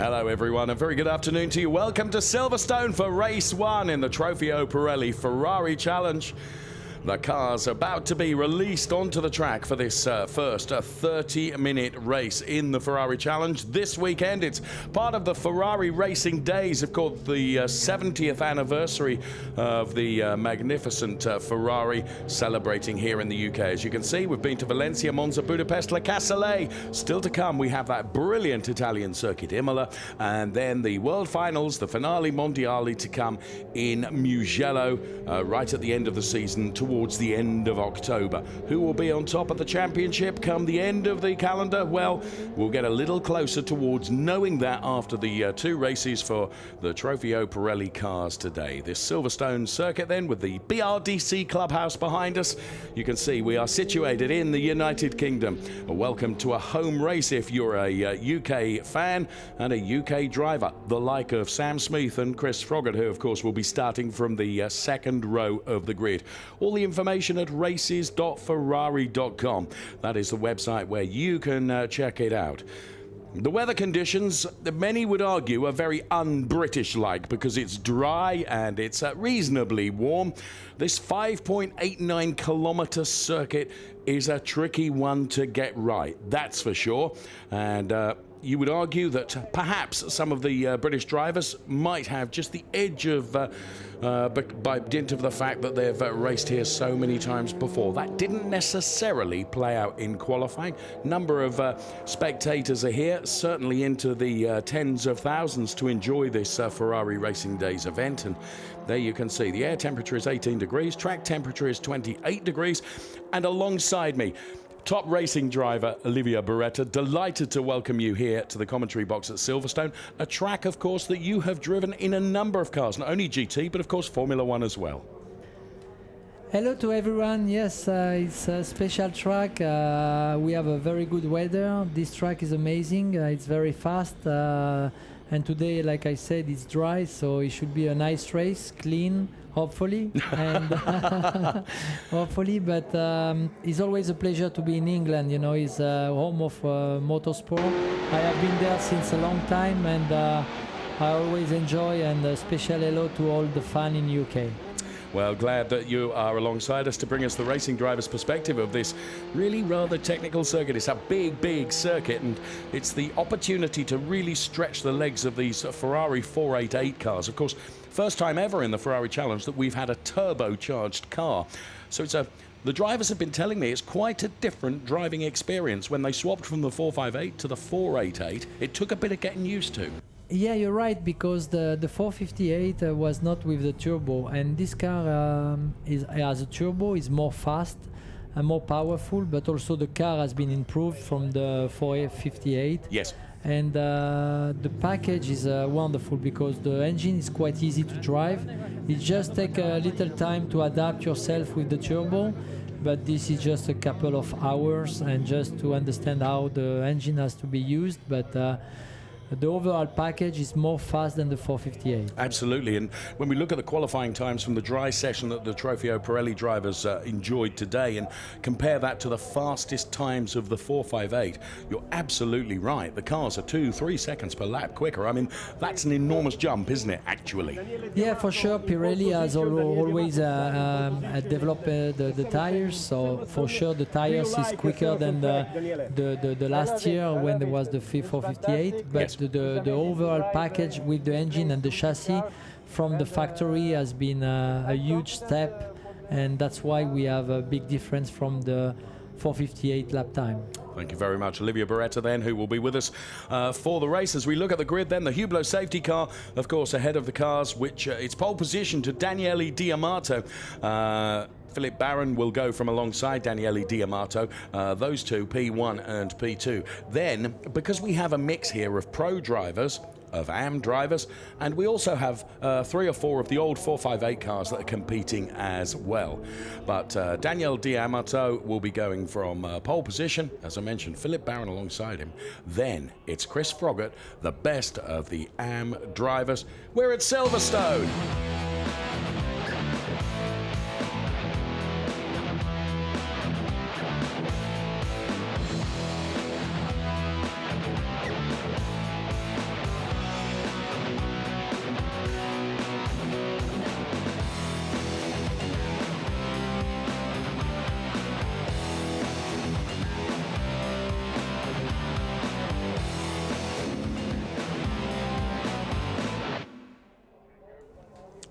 Hello everyone, a very good afternoon to you. Welcome to Silverstone for race 1 in the Trofeo Pirelli Ferrari Challenge. The car's about to be released onto the track for this first 30-minute race in the Ferrari Challenge this weekend. It's part of the Ferrari Racing Days, of course, the 70th anniversary of the magnificent Ferrari celebrating here in the UK. As you can see, we've been to Valencia, Monza, Budapest, La Cassale. Still to come, we have that brilliant Italian circuit, Imola, and then the World Finals, the Finale Mondiale to come in Mugello right at the end of the season, towards the end of October. Who will be on top of the championship come the end of the calendar? Well, we'll get a little closer towards knowing that after the two races for the Trofeo Pirelli cars today. This Silverstone circuit then, with the BRDC clubhouse behind us. You can see we are situated in the United Kingdom. Welcome to a home race if you're a UK fan and a UK driver, the like of Sam Smith and Chris Froggatt, who of course will be starting from the second row of the grid. All the information at races.ferrari.com. That is the website where you can check it out. The weather conditions, many would argue, are very un-British-like because it's dry and it's reasonably warm. This 5.89 kilometre circuit is a tricky one to get right, that's for sure. And you would argue that perhaps some of the British drivers might have just the edge of by dint of the fact that they've raced here so many times before. That didn't necessarily play out in qualifying. Number of spectators are here, certainly into the tens of thousands to enjoy this Ferrari Racing Days event. And there you can see the air temperature is 18 degrees, track temperature is 28 degrees, and alongside me, top racing driver Olivier Beretta. Delighted to welcome you here to the commentary box at Silverstone, a track, of course, that you have driven in a number of cars, not only GT, but of course Formula One as well. Hello to everyone. Yes, it's a special track. We have a very good weather. This track is amazing. It's very fast. And today, like I said, it's dry, so it should be a nice race, clean, hopefully. And hopefully, but it's always a pleasure to be in England. You know, it's home of motorsport. I have been there since a long time, and I always enjoy. And a special hello to all the fans in UK. Well, glad that you are alongside us to bring us the racing driver's perspective of this really rather technical circuit. It's a big, big circuit, and it's the opportunity to really stretch the legs of these Ferrari 488 cars. Of course, first time ever in the Ferrari Challenge that we've had a turbocharged car. So the drivers have been telling me it's quite a different driving experience. When they swapped from the 458 to the 488, it took a bit of getting used to. Yeah, you're right, because the 458 was not with the turbo, and this car has a turbo, is more fast and more powerful, but also the car has been improved from the 458. Yes. And the package is wonderful because the engine is quite easy to drive. It just takes a little time to adapt yourself with the turbo, but this is just a couple of hours and just to understand how the engine has to be used. But the overall package is more fast than the 458. Absolutely, and when we look at the qualifying times from the dry session that the Trofeo Pirelli drivers enjoyed today and compare that to the fastest times of the 458, you're absolutely right. The cars are 2-3 seconds per lap quicker. I mean, that's an enormous jump, isn't it, actually? Yeah, for sure. Pirelli has always developed the tires, so for sure the tires is quicker than the last year when there was the 458, but yes. The overall package with the engine and the chassis from the factory has been a huge step, and that's why we have a big difference from the 458 lap time. Thank you very much, Olivier Beretta, then, who will be with us for the race. As we look at the grid, then, the Hublot safety car, of course, ahead of the cars, which it's pole position to Daniele Di Amato. Philip Barron will go from alongside Daniele Di Amato, those two, P1 and P2. Then, because we have a mix here of pro drivers, of AM drivers, and we also have 3 or 4 of the old 458 cars that are competing as well. But Daniele Di Amato will be going from pole position, as I mentioned, Philip Barron alongside him. Then it's Chris Froggatt, the best of the AM drivers. We're at Silverstone.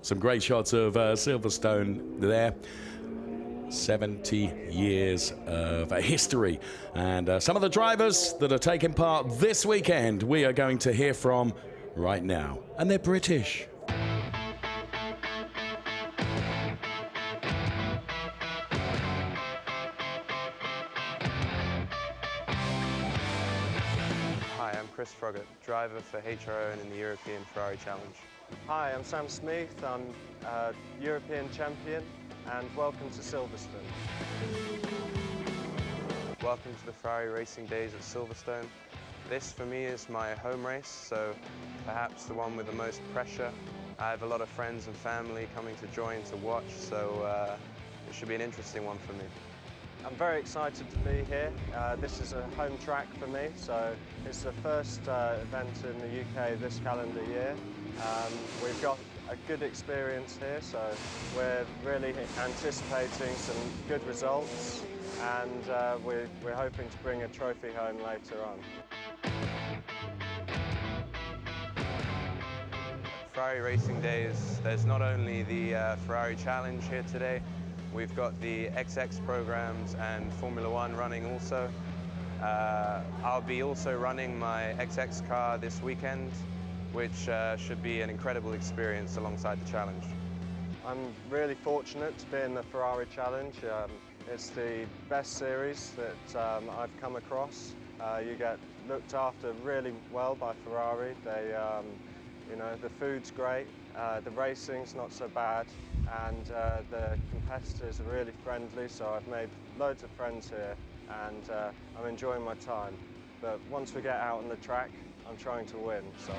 Some great shots of Silverstone there. 70 years of history. And some of the drivers that are taking part this weekend, we are going to hear from right now. And they're British. Hi, I'm Chris Froggatt, driver for HRO in the European Ferrari Challenge. Hi, I'm Sam Smith. I'm European champion, and welcome to Silverstone. Welcome to the Ferrari Racing Days at Silverstone. This for me is my home race, so perhaps the one with the most pressure. I have a lot of friends and family coming to join to watch, so it should be an interesting one for me. I'm very excited to be here. This is a home track for me, so it's the first event in the UK this calendar year. We've got a good experience here, so we're really anticipating some good results, and we're hoping to bring a trophy home later on. Ferrari Racing Days, there's not only the Ferrari Challenge here today, we've got the XX programs and Formula One running also. I'll be also running my XX car this weekend, which should be an incredible experience alongside the challenge. I'm really fortunate to be in the Ferrari Challenge. It's the best series that I've come across. You get looked after really well by Ferrari. They, you know, the food's great, the racing's not so bad, and the competitors are really friendly, so I've made loads of friends here, and I'm enjoying my time. But once we get out on the track, I'm trying to win, so.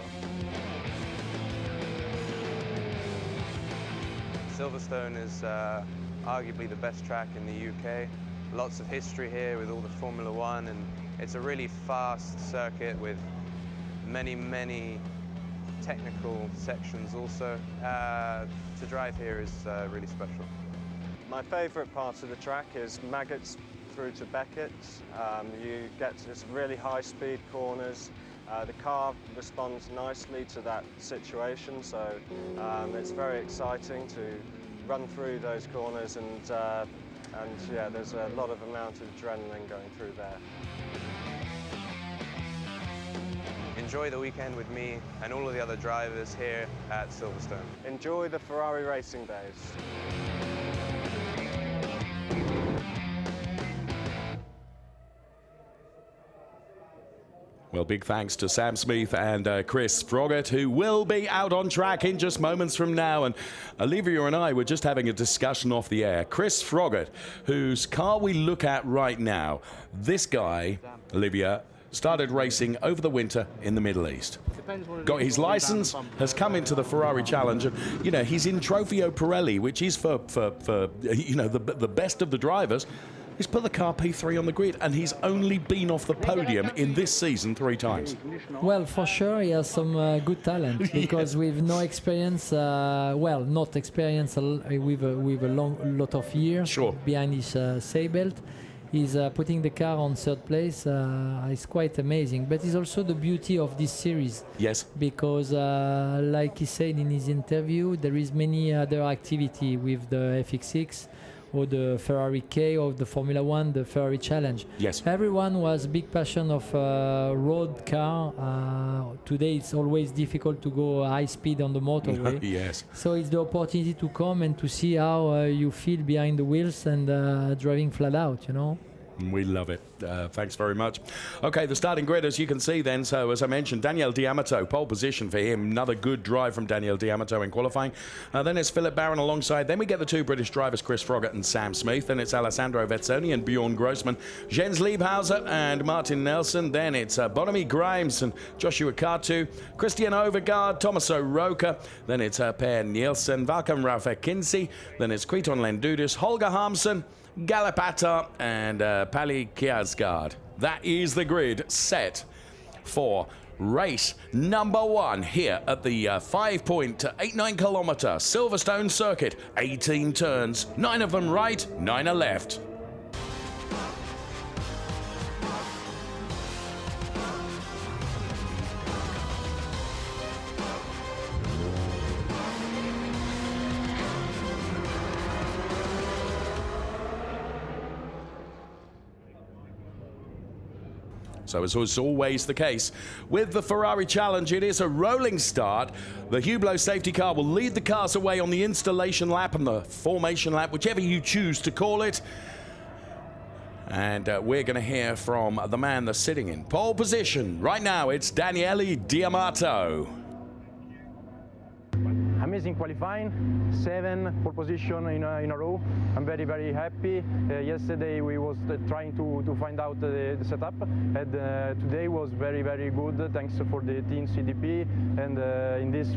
Silverstone is arguably the best track in the UK. Lots of history here with all the Formula One, and it's a really fast circuit with many technical sections also. To drive here is really special. My favourite part of the track is Maggots through to Beckett. You get to this really high-speed corners. The car responds nicely to that situation, so it's very exciting to run through those corners, and yeah, there's a lot of amount of adrenaline going through there. Enjoy the weekend with me and all of the other drivers here at Silverstone. Enjoy the Ferrari Racing Days. Well, big thanks to Sam Smith and Chris Froggatt, who will be out on track in just moments from now. And Olivia and I were just having a discussion off the air. Chris Froggatt, whose car we look at right now, this guy, Olivia, started racing over the winter in the Middle East. Got his license, has come into the Ferrari Challenge, and you know, he's in Trofeo Pirelli, which is for you know, the best of the drivers. He's put the car P3 on the grid, and he's only been off the podium in this season 3 times. Well, for sure, he has some good talent, because with no experience, well, not experience with a lot of years behind his say belt, he's putting the car on 3rd place. It's quite amazing, but it's also the beauty of this series. Yes. Because, like he said in his interview, there is many other activity with the FX6 or the Ferrari K or the Formula One, the Ferrari Challenge. Yes. Everyone was big passion of road car. Today it's always difficult to go high speed on the motorway. Yes. So it's the opportunity to come and to see how you feel behind the wheels and driving flat out, you know. We love it. Thanks very much. Okay, the starting grid, as you can see then, so as I mentioned, Daniel D'Amato, pole position for him. Another good drive from Daniel D'Amato in qualifying. Then it's Philip Barron alongside. Then we get the 2 British drivers, Chris Froggatt and Sam Smith. Then it's Alessandro Vezzoni and Bjorn Grossman, Jens Liebhauser and Martin Nelson. Then it's Bonamy Grimes and Joshua Kartu, Christian Overgaard, Tommaso Roca. Then it's Per Nielsen, Valkan Rafa Kinsey. Then it's Kriton Lendudis, Holger Harmsen, Galapata and Pali Kjaersgaard. That is the grid set for race number 1 here at the 5.89 kilometer Silverstone circuit. 18 turns, 9 of them right, 9 are left. So as is always the case with the Ferrari Challenge, it is a rolling start. The Hublot safety car will lead the cars away on the installation lap and the formation lap, whichever you choose to call it. And we're going to hear from the man that's sitting in pole position. Right now, it's Daniele Diamato. Amazing qualifying, 7 pole position in a row. I'm very, very happy. Yesterday we was trying to find out the setup, and today was very, very good. Thanks for the team CDP, and in this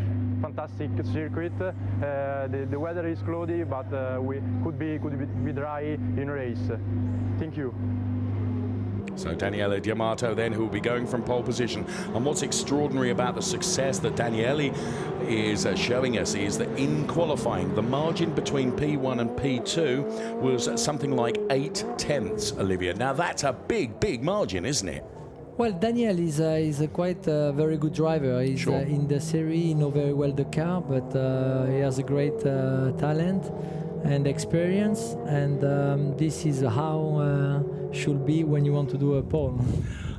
fantastic circuit, the weather is cloudy, but we could be dry in race. Thank you. So Daniele Diamato then, who will be going from pole position. And what's extraordinary about the success that Daniele is showing us is that in qualifying, the margin between P1 and P2 was something like 8/10, Olivia. Now that's a big, big margin, isn't it? Well, Daniel is a quite very good driver. He's Sure. In the series, he knows very well the car, but he has a great talent and experience, and this is how should be when you want to do a pole.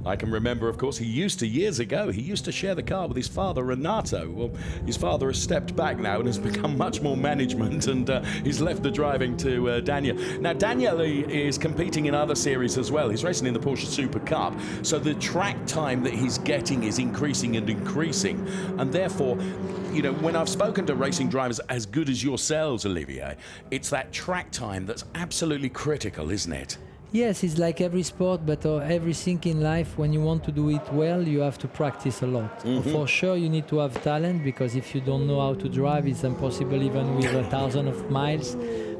I can remember, of course, years ago, he used to share the car with his father, Renato. Well, his father has stepped back now and has become much more management, and he's left the driving to Daniel. Now, Daniel is competing in other series as well. He's racing in the Porsche Super Cup, so the track time that he's getting is increasing and increasing, and therefore, you know, when I've spoken to racing drivers as good as yourselves, Olivier, it's that track time that's absolutely critical, isn't it? Yes, it's like every sport, but everything in life, when you want to do it well, you have to practice a lot. For sure, you need to have talent, because if you don't know how to drive, it's impossible even with 1,000 of miles.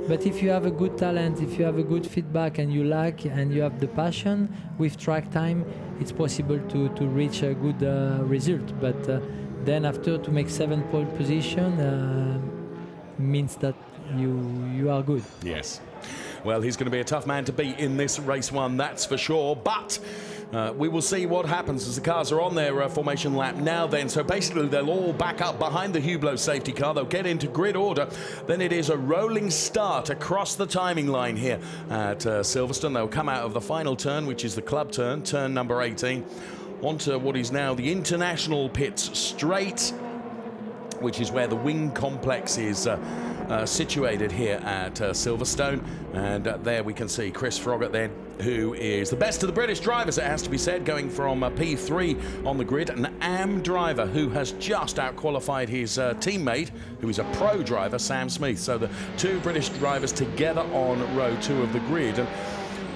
But if you have a good talent, if you have a good feedback and you like and you have the passion, with track time, it's possible to reach a good result. But then after, to make 7 pole position means that you are good. Yes. Well, he's going to be a tough man to beat in this race one, that's for sure. But we will see what happens as the cars are on their formation lap now then. So basically, they'll all back up behind the Hublot safety car. They'll get into grid order. Then it is a rolling start across the timing line here at Silverstone. They'll come out of the final turn, which is the club turn, turn number 18, onto what is now the international pits straight, which is where the wing complex is situated here at Silverstone. And there we can see Chris Froggatt then, who is the best of the British drivers, it has to be said, going from P3 on the grid. An AM driver who has just out-qualified his teammate, who is a pro driver, Sam Smith. So the two British drivers together on row 2 of the grid. And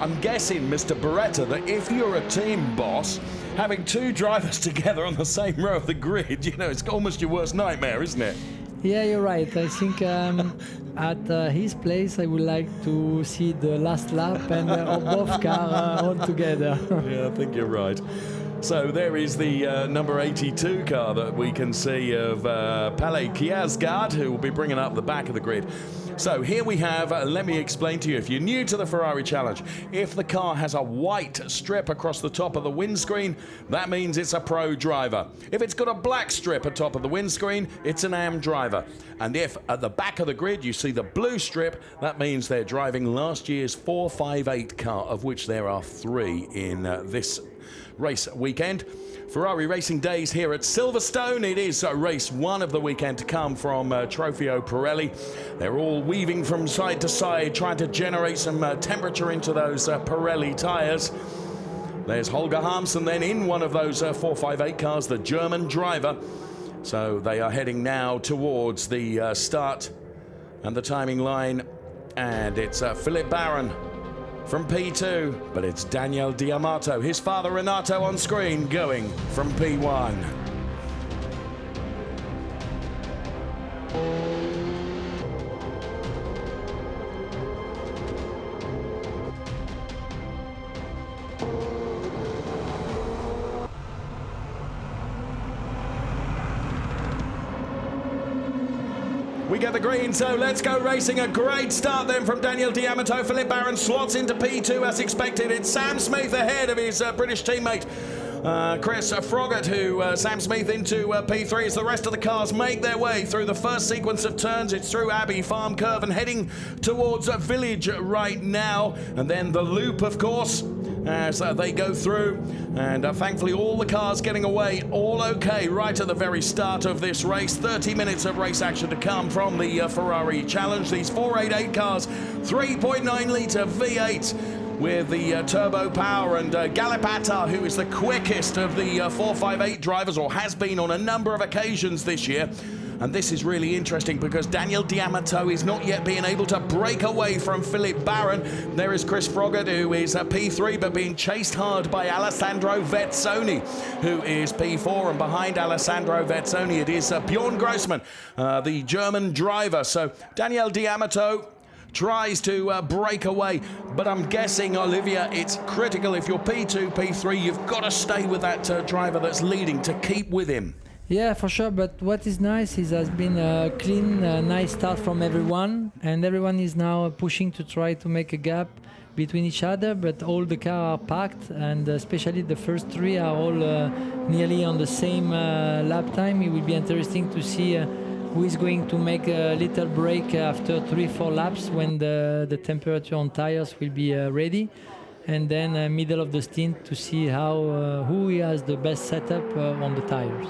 I'm guessing, Mr. Beretta, that if you're a team boss, having 2 drivers together on the same row of the grid, you know, it's almost your worst nightmare, isn't it? Yeah, you're right. I think at his place, I would like to see the last lap and both cars all together. Yeah, I think you're right. So there is the number 82 car that we can see of Pelle Kjærsgaard, who will be bringing up the back of the grid. So here we have, let me explain to you, if you're new to the Ferrari Challenge, if the car has a white strip across the top of the windscreen, that means it's a pro driver. If it's got a black strip atop of the windscreen, it's an AM driver. And if at the back of the grid you see the blue strip, that means they're driving last year's 458 car, of which there are 3 in this race weekend. Ferrari Racing Days here at Silverstone. It is race 1 of the weekend to come from Trofeo Pirelli. They're all weaving from side to side, trying to generate some temperature into those Pirelli tyres. There's Holger Harmsen then in one of those 458 cars, the German driver. So they are heading now towards the start and the timing line. And it's Philip Barron from P2, but it's Daniele Diamato, his father Renato on screen, going from P1. We get the green, so let's go racing. A great start then from Daniele Diamato. Philip Barron slots into P2 as expected. It's Sam Smith ahead of his British teammate Chris Froggatt, who Sam Smith into P3 as the rest of the cars make their way through the first sequence of turns. It's through Abbey Farm Curve and heading towards Village right now. And then the loop, of course. as they go through. And thankfully all the cars getting away all okay right at the very start of this race. 30 minutes of race action to come from the Ferrari Challenge. These 488 cars, 3.9 litre V8 with the turbo power, and Galipata, who is the quickest of the 458 drivers, or has been on a number of occasions this year. And this is really interesting because Daniel D'Amato is not yet being able to break away from Philip Barron. There is Chris Froggatt, who is a P3, but being chased hard by Alessandro Vezzoni, who is P4. And behind Alessandro Vezzoni, it is Bjorn Grossman, the German driver. So Daniel D'Amato tries to break away, but I'm guessing, Olivia, it's critical if you're P2, P3, you've got to stay with that driver that's leading to keep with him. Yeah, for sure. But what is nice is has been a clean, nice start from everyone, and everyone is now pushing to try to make a gap between each other. But all the cars are packed, and especially the first three are all nearly on the same lap time. It will be interesting to see who is going to make a little break after 3-4 laps when the temperature on tires will be ready. And then middle of the stint to see how who has the best setup on the tires.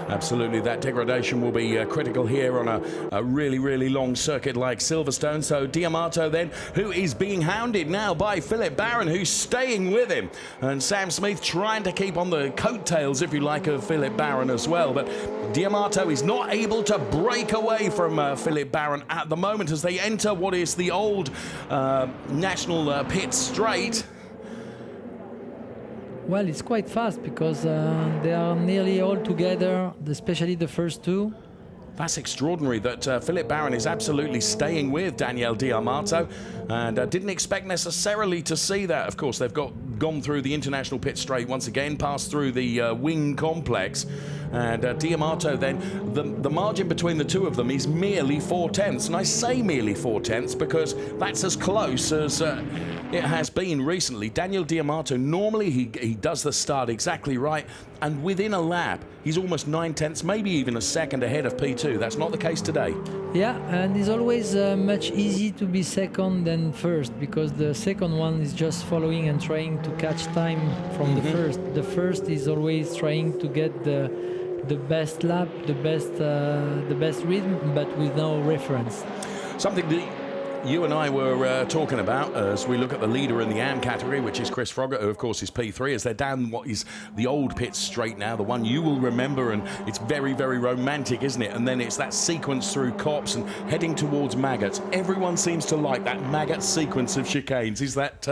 Absolutely, that degradation will be critical here on a really, really long circuit like Silverstone. So D'Amato then, who is being hounded now by Philip Barron, who's staying with him. And Sam Smith trying to keep on the coattails, if you like, of Philip Barron as well. But D'Amato is not able to break away from Philip Barron at the moment as they enter what is the old national pit straight. Well, it's quite fast because they are nearly all together, especially the first two. That's extraordinary that Philip Barron is absolutely staying with Daniel D'Amato, and didn't expect necessarily to see that. Of course, they've gone through the international pit straight once again, passed through the wing complex, and D'Amato then, the margin between the two of them is merely 4/10, and I say merely 4/10 because that's as close as it has been recently. Daniel D'Amato, normally he does the start exactly right, and within a lap he's almost 9/10, maybe even a second ahead of P2. That's not the case today. Yeah, and it's always much easier to be second than first because the second one is just following and trying to catch time from the first. The first is always trying to get the best lap, the best rhythm, but with no reference. Something that you and I were talking about as we look at the leader in the AM category, which is Chris Froggatt, who of course is P3, as they're down what is the old pit straight now, the one you will remember, and it's very, very romantic, isn't it? And then it's that sequence through Copse and heading towards Maggots. Everyone seems to like that Maggot sequence of chicanes. Is that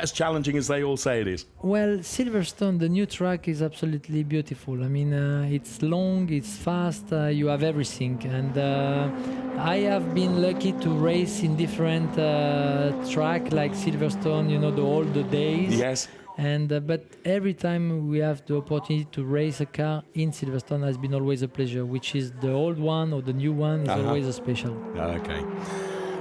as challenging as they all say it is? Well, Silverstone, the new track, is absolutely beautiful. I mean, it's long, it's fast, you have everything. And I have been lucky to race in different track like Silverstone, you know, the old days. Yes. And but every time we have the opportunity to race a car in Silverstone has been always a pleasure, which is the old one or the new one is always a special. Okay.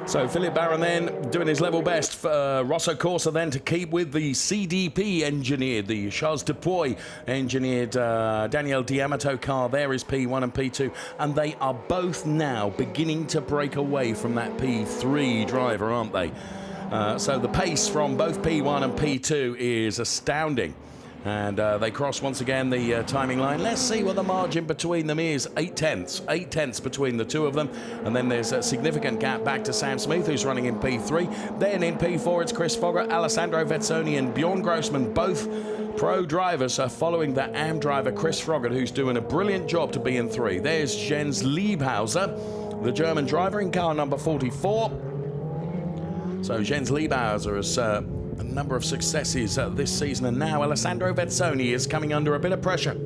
So Philip Barron then doing his level best for Rosso Corsa then to keep with the CDP engineered, the Charles Dupuy engineered Daniel D'Amato car. There is P1 and P2, and they are both now beginning to break away from that P3 driver, aren't they? So the pace from both P1 and P2 is astounding. And they cross once again the timing line. Let's see what the margin between them is. 8/10 between the two of them. And then there's a significant gap back to Sam Smith, who's running in P3. Then in P4, it's Chris Froggatt, Alessandro Vezzoni and Bjorn Grossman, both pro drivers, are following the AM driver Chris Froggatt, who's doing a brilliant job to be in 3. There's Jens Liebhauser, the German driver, in car number 44. So Jens Liebhauser has a number of successes this season, and now Alessandro Vezzoni is coming under a bit of pressure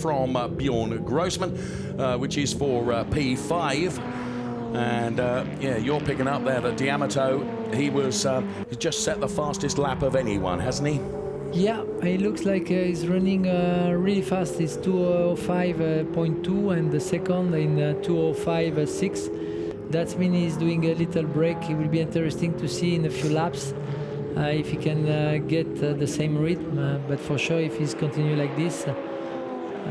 from Bjorn Grossman, which is for P5. And yeah, you're picking up there that D'Amato, he's just set the fastest lap of anyone, hasn't he? Yeah, it looks like he's running really fast. It's 2:05.2 and the second in 2:05.6. That means he's doing a little break. It will be interesting to see in a few laps if he can get the same rhythm, but for sure if he's continue like this,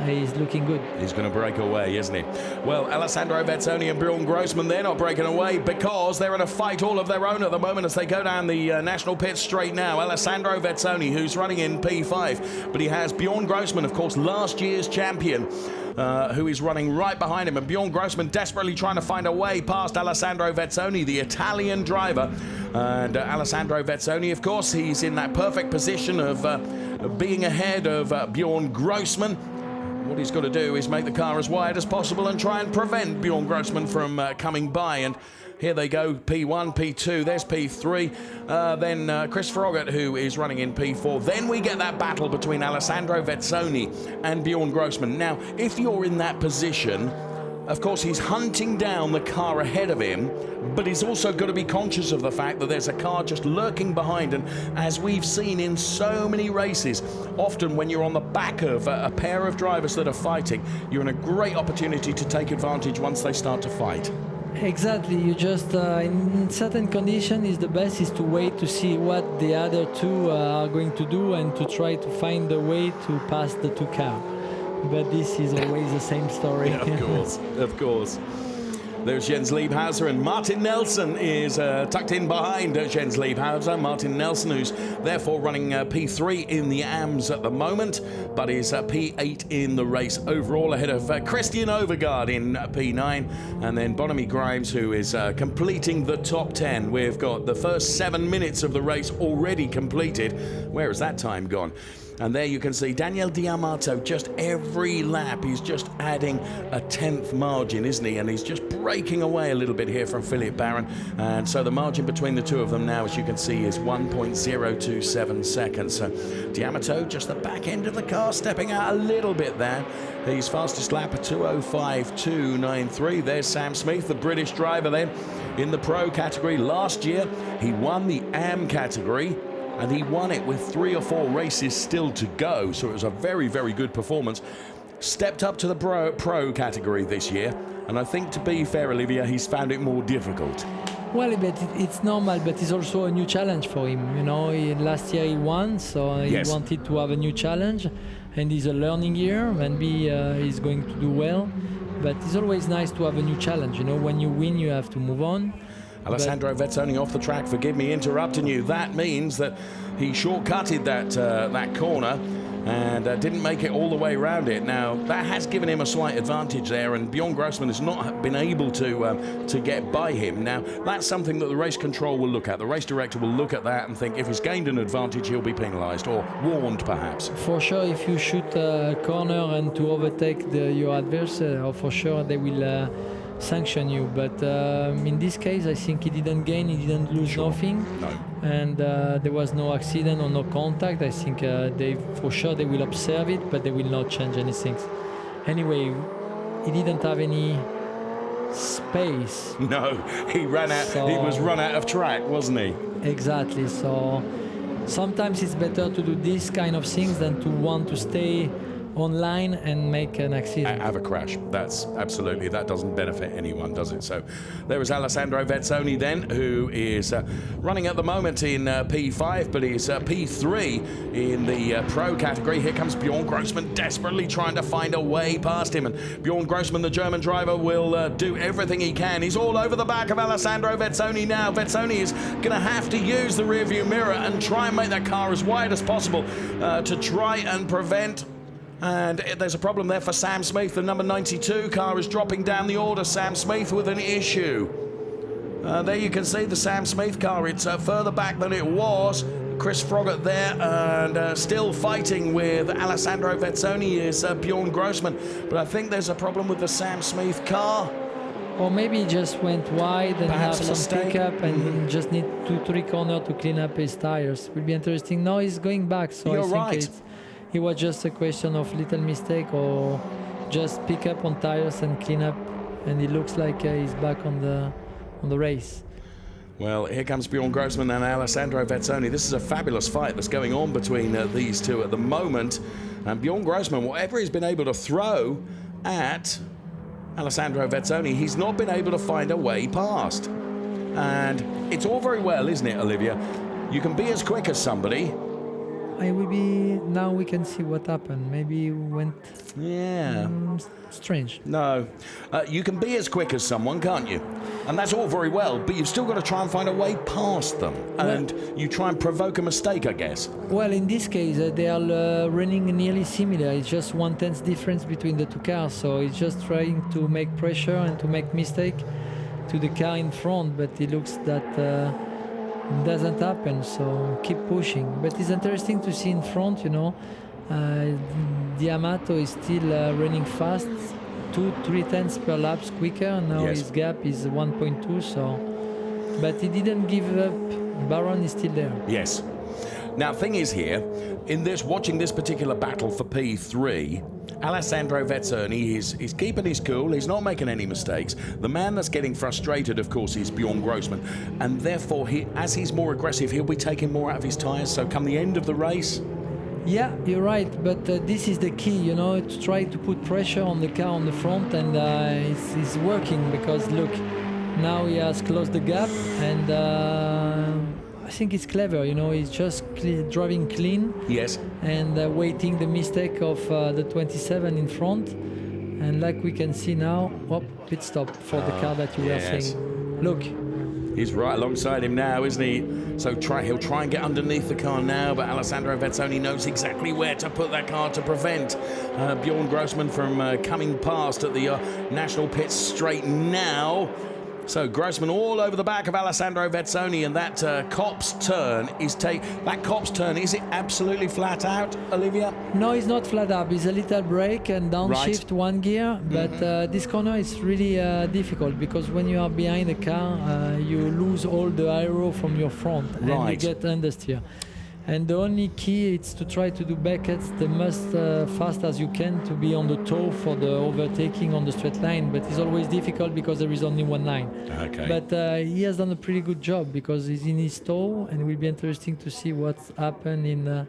he's looking good. He's going to break away, isn't he? Well, Alessandro Vezzoni and Bjorn Grossman, they're not breaking away because they're in a fight all of their own at the moment as they go down the national pit straight now. Alessandro Vezzoni, who's running in P5, but he has Bjorn Grossman, of course, last year's champion, who is running right behind him. And Bjorn Grossman desperately trying to find a way past Alessandro Vezzoni, the Italian driver. And Alessandro Vezzoni, of course, he's in that perfect position of being ahead of Bjorn Grossman. What he's got to do is make the car as wide as possible and try and prevent Bjorn Grossman from coming by. And here they go, P1, P2, there's P3, then Chris Froggatt, who is running in P4. Then we get that battle between Alessandro Vezzoni and Bjorn Grossman. Now, if you're in that position, of course, he's hunting down the car ahead of him, but he's also got to be conscious of the fact that there's a car just lurking behind. And as we've seen in so many races, often when you're on the back of a pair of drivers that are fighting, you're in a great opportunity to take advantage once they start to fight. Exactly. You just, in certain conditions, the best is to wait to see what the other two are going to do and to try to find a way to pass the two cars. But this is always the same story. Yeah, of course, of course. There's Jens Liebhauser, and Martin Nelson is tucked in behind Jens Liebhauser. Martin Nelson, who's therefore running P3 in the AMS at the moment, but is P8 in the race overall, ahead of Christian Overgaard in P9, and then Bonamy Grimes, who is completing the top 10. We've got the first 7 minutes of the race already completed. Where has that time gone? And there you can see Daniel D'Amato, just every lap, he's just adding a 10th margin, isn't he? And he's just breaking away a little bit here from Philippe Barron. And so the margin between the two of them now, as you can see, is 1.027 seconds. So D'Amato, just the back end of the car, stepping out a little bit there. His fastest lap, a 2:05.293. There's Sam Smith, the British driver then, in the Pro category. Last year, he won the AM category, and he won it with 3 or 4 races still to go, so it was a very, very good performance. Stepped up to the pro category this year, and I think, to be fair, Olivia, he's found it more difficult. Well, but it's normal, but it's also a new challenge for him. You know, last year he won, so he wanted to have a new challenge, and it's a learning year. Maybe he's going to do well, but it's always nice to have a new challenge. You know, when you win, you have to move on. Alessandro Vezzoni off the track, forgive me interrupting you. That means that he shortcutted that corner and didn't make it all the way around it. Now, that has given him a slight advantage there, and Bjorn Grossman has not been able to get by him. Now, that's something that the race control will look at. The race director will look at that and think if he's gained an advantage, he'll be penalised or warned, perhaps. For sure, if you shoot a corner and to overtake your adversary, for sure they will sanction you, but in this case I think he didn't gain, he didn't lose nothing. No. And there was no accident or no contact. I think they will observe it, but they will not change anything. Anyway, he didn't have any space. No, he ran out. So, he was run out of track, wasn't he? Exactly. So sometimes it's better to do this kind of things than to want to stay online and make an accident. Have a crash. That's absolutely, that doesn't benefit anyone, does it? So there is Alessandro Vezzoni then, who is running at the moment in P5, but he's P3 in the Pro category. Here comes Bjorn Grossman, desperately trying to find a way past him, and Bjorn Grossman, the German driver, will do everything he can. He's all over the back of Alessandro Vezzoni now. Vezzoni is going to have to use the rearview mirror and try and make that car as wide as possible to try and prevent. And there's a problem there for Sam Smith. The number 92 car is dropping down the order. Sam Smith with an issue. There you can see the Sam Smith car. It's further back than it was. Chris Froggatt there, and still fighting with Alessandro Vezzoni is Bjorn Grossman. But I think there's a problem with the Sam Smith car. Or maybe he just went wide and Perhaps have some pickup and just need 2-3 corners to clean up his tires. Will be interesting. Now he's going back, so You're I think right. It was just a question of little mistake or just pick up on tires and clean up, and it looks like he's back on the race. Well, here comes Bjorn Grossman and Alessandro Vezzoni. This is a fabulous fight that's going on between these two at the moment. And Bjorn Grossman, whatever he's been able to throw at Alessandro Vezzoni, he's not been able to find a way past. And it's all very well, isn't it, Olivia? You can be as quick as somebody, I will be. Now we can see what happened. Maybe went Yeah. strange. No. You can be as quick as someone, can't you? And that's all very well, but you've still got to try and find a way past them. And you try and provoke a mistake, I guess. Well, in this case, they are running nearly similar. It's just 1/10 difference between the two cars. So it's just trying to make pressure and to make mistake to the car in front. But it looks that doesn't happen. So keep pushing. But it's interesting to see in front, you know, the Amato is still running fast. 2-3 tenths per laps quicker. Now his gap is 1.2. So, but he didn't give up. Baron is still there. Yes. Now, thing is here, in this, watching this particular battle for P3, Alessandro Vezzoni is keeping his cool. He's not making any mistakes. The man that's getting frustrated, of course, is Bjorn Grossman. And therefore, as he's more aggressive, he'll be taking more out of his tyres. So come the end of the race... Yeah, you're right, but this is the key, you know, to try to put pressure on the car on the front, and it's working because look, now he has closed the gap, and I think it's clever, you know, he's just driving clean. Yes. And waiting the mistake of the 27 in front, and like we can see now, pit stop for the car that you were saying. Look. He's right alongside him now, isn't he? So he'll try and get underneath the car now, but Alessandro Vezzoni knows exactly where to put that car to prevent Bjorn Grossman from coming past at the national pit straight now. So Grossman all over the back of Alessandro Vezzoni, and that Copse turn is is it absolutely flat out, Olivia? No, it's not flat up. It's a little brake and downshift one gear, but this corner is really difficult because when you are behind the car, you lose all the aero from your front and you get understeer. And the only key is to try to do backheads the most fast as you can to be on the toe for the overtaking on the straight line. But it's always difficult because there is only one line. Okay. But he has done a pretty good job because he's in his toe, and it will be interesting to see what's happened in.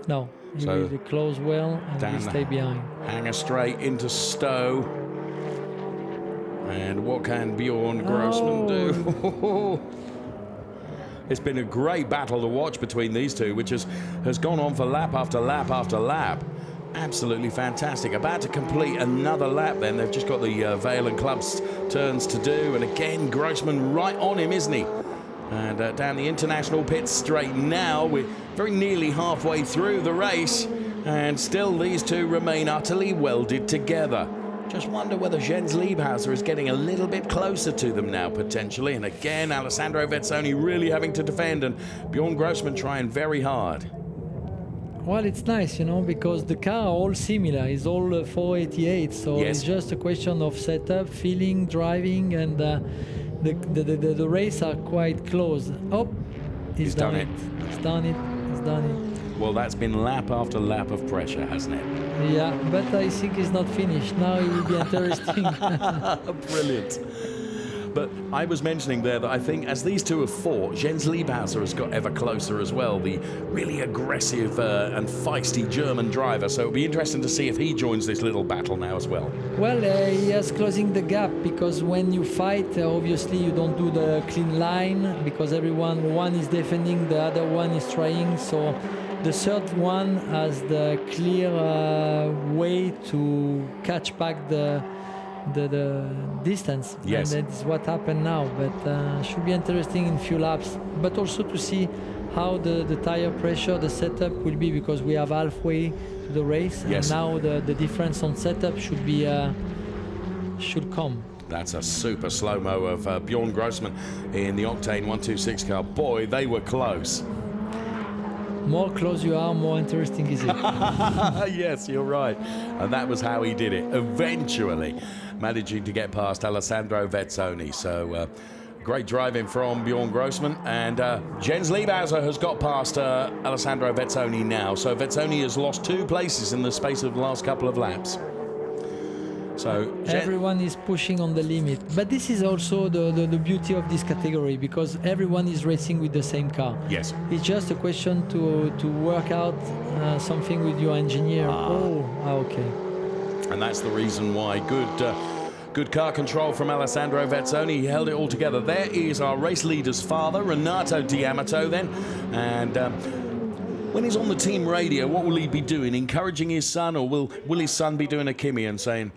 No, he will close well and will stay behind. Hanger straight into Stowe. And what can Bjorn Grossman do? It's been a great battle to watch between these two, which has gone on for lap after lap after lap. Absolutely fantastic. About to complete another lap then. They've just got the Vale and Clubs turns to do. And again, Grossman right on him, isn't he? And down the international pit straight now. We're very nearly halfway through the race. And still these two remain utterly welded together. Just wonder whether Jens Liebhauser is getting a little bit closer to them now, potentially. And again, Alessandro Vezzoni really having to defend, and Bjorn Grossman trying very hard. Well, it's nice, you know, because the car are all similar. It's all 488, so it's just a question of setup, feeling, driving, and the race are quite close. He's done it. He's done it. He's done it. Well, that's been lap after lap of pressure, hasn't it? Yeah, but I think it's not finished. Now it will be interesting. Brilliant. But I was mentioning there that I think as these two have fought, Jens Liebhauser has got ever closer as well, the really aggressive and feisty German driver. So it'll be interesting to see if he joins this little battle now as well. Well, he is closing the gap because when you fight, obviously you don't do the clean line because one is defending, the other one is trying. So the third one has the clear way to catch back the distance. Yes. And that is what happened now. But should be interesting in few laps. But also to see how the tire pressure, the setup will be because we have halfway to the race. Yes. And now the difference on setup should be should come. That's a super slow-mo of Bjorn Grossman in the Octane 126 car. Boy, they were close. More close you are, more interesting is it. Yes, you're right. And that was how he did it, eventually managing to get past Alessandro Vezzoni. So great driving from Bjorn Grossman. And Jens Liebhauser has got past Alessandro Vezzoni now. So Vezzoni has lost 2 places in the space of the last couple of laps. So everyone is pushing on the limit, but this is also the beauty of this category because everyone is racing with the same car. Yes, it's just a question to work out something with your engineer. Okay. And that's the reason why good car control from Alessandro Vezzoni. He held it all together. There is our race leader's father, Renato D'Amato, then, and when he's on the team radio, what will he be doing? Encouraging his son, or will his son be doing a Kimi and saying,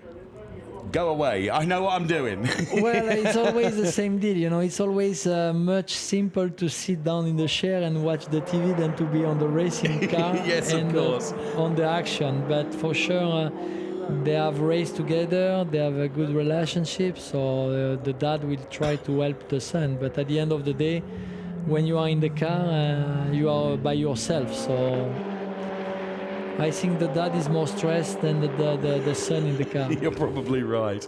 "Go away, I know what I'm doing"? Well, it's always the same deal, you know. It's always much simpler to sit down in the chair and watch the TV than to be on the racing car Yes, and of course. On the action. But for sure, they have raced together. They have a good relationship. So the dad will try to help the son. But at the end of the day, when you are in the car, you are by yourself. So I think the dad is more stressed than the son in the car. You're probably right.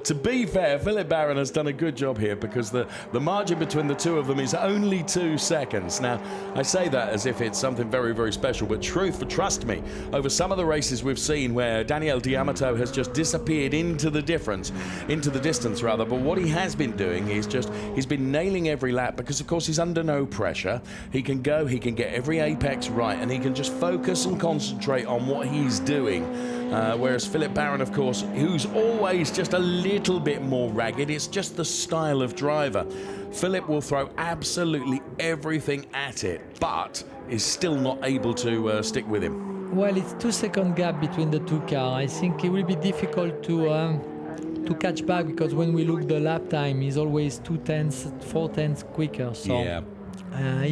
To be fair, Philip Barron has done a good job here, because the margin between the two of them is only 2 seconds. Now, I say that as if it's something very, very special, but trust me, over some of the races we've seen where Daniele D'Amato has just disappeared into the distance rather, but what he has been doing is he's been nailing every lap, because of course he's under no pressure. He can go, he can get every apex right, and he can just focus and concentrate on what he's doing. Whereas Philip Barron, of course, who's always just a little bit more ragged, it's just the style of driver. Philip will throw absolutely everything at it, but is still not able to stick with him. Well, it's 2 second gap between the two cars. I think it will be difficult to catch back, because when we look the lap time, he's always 2 tenths, 4 tenths quicker. So Yeah.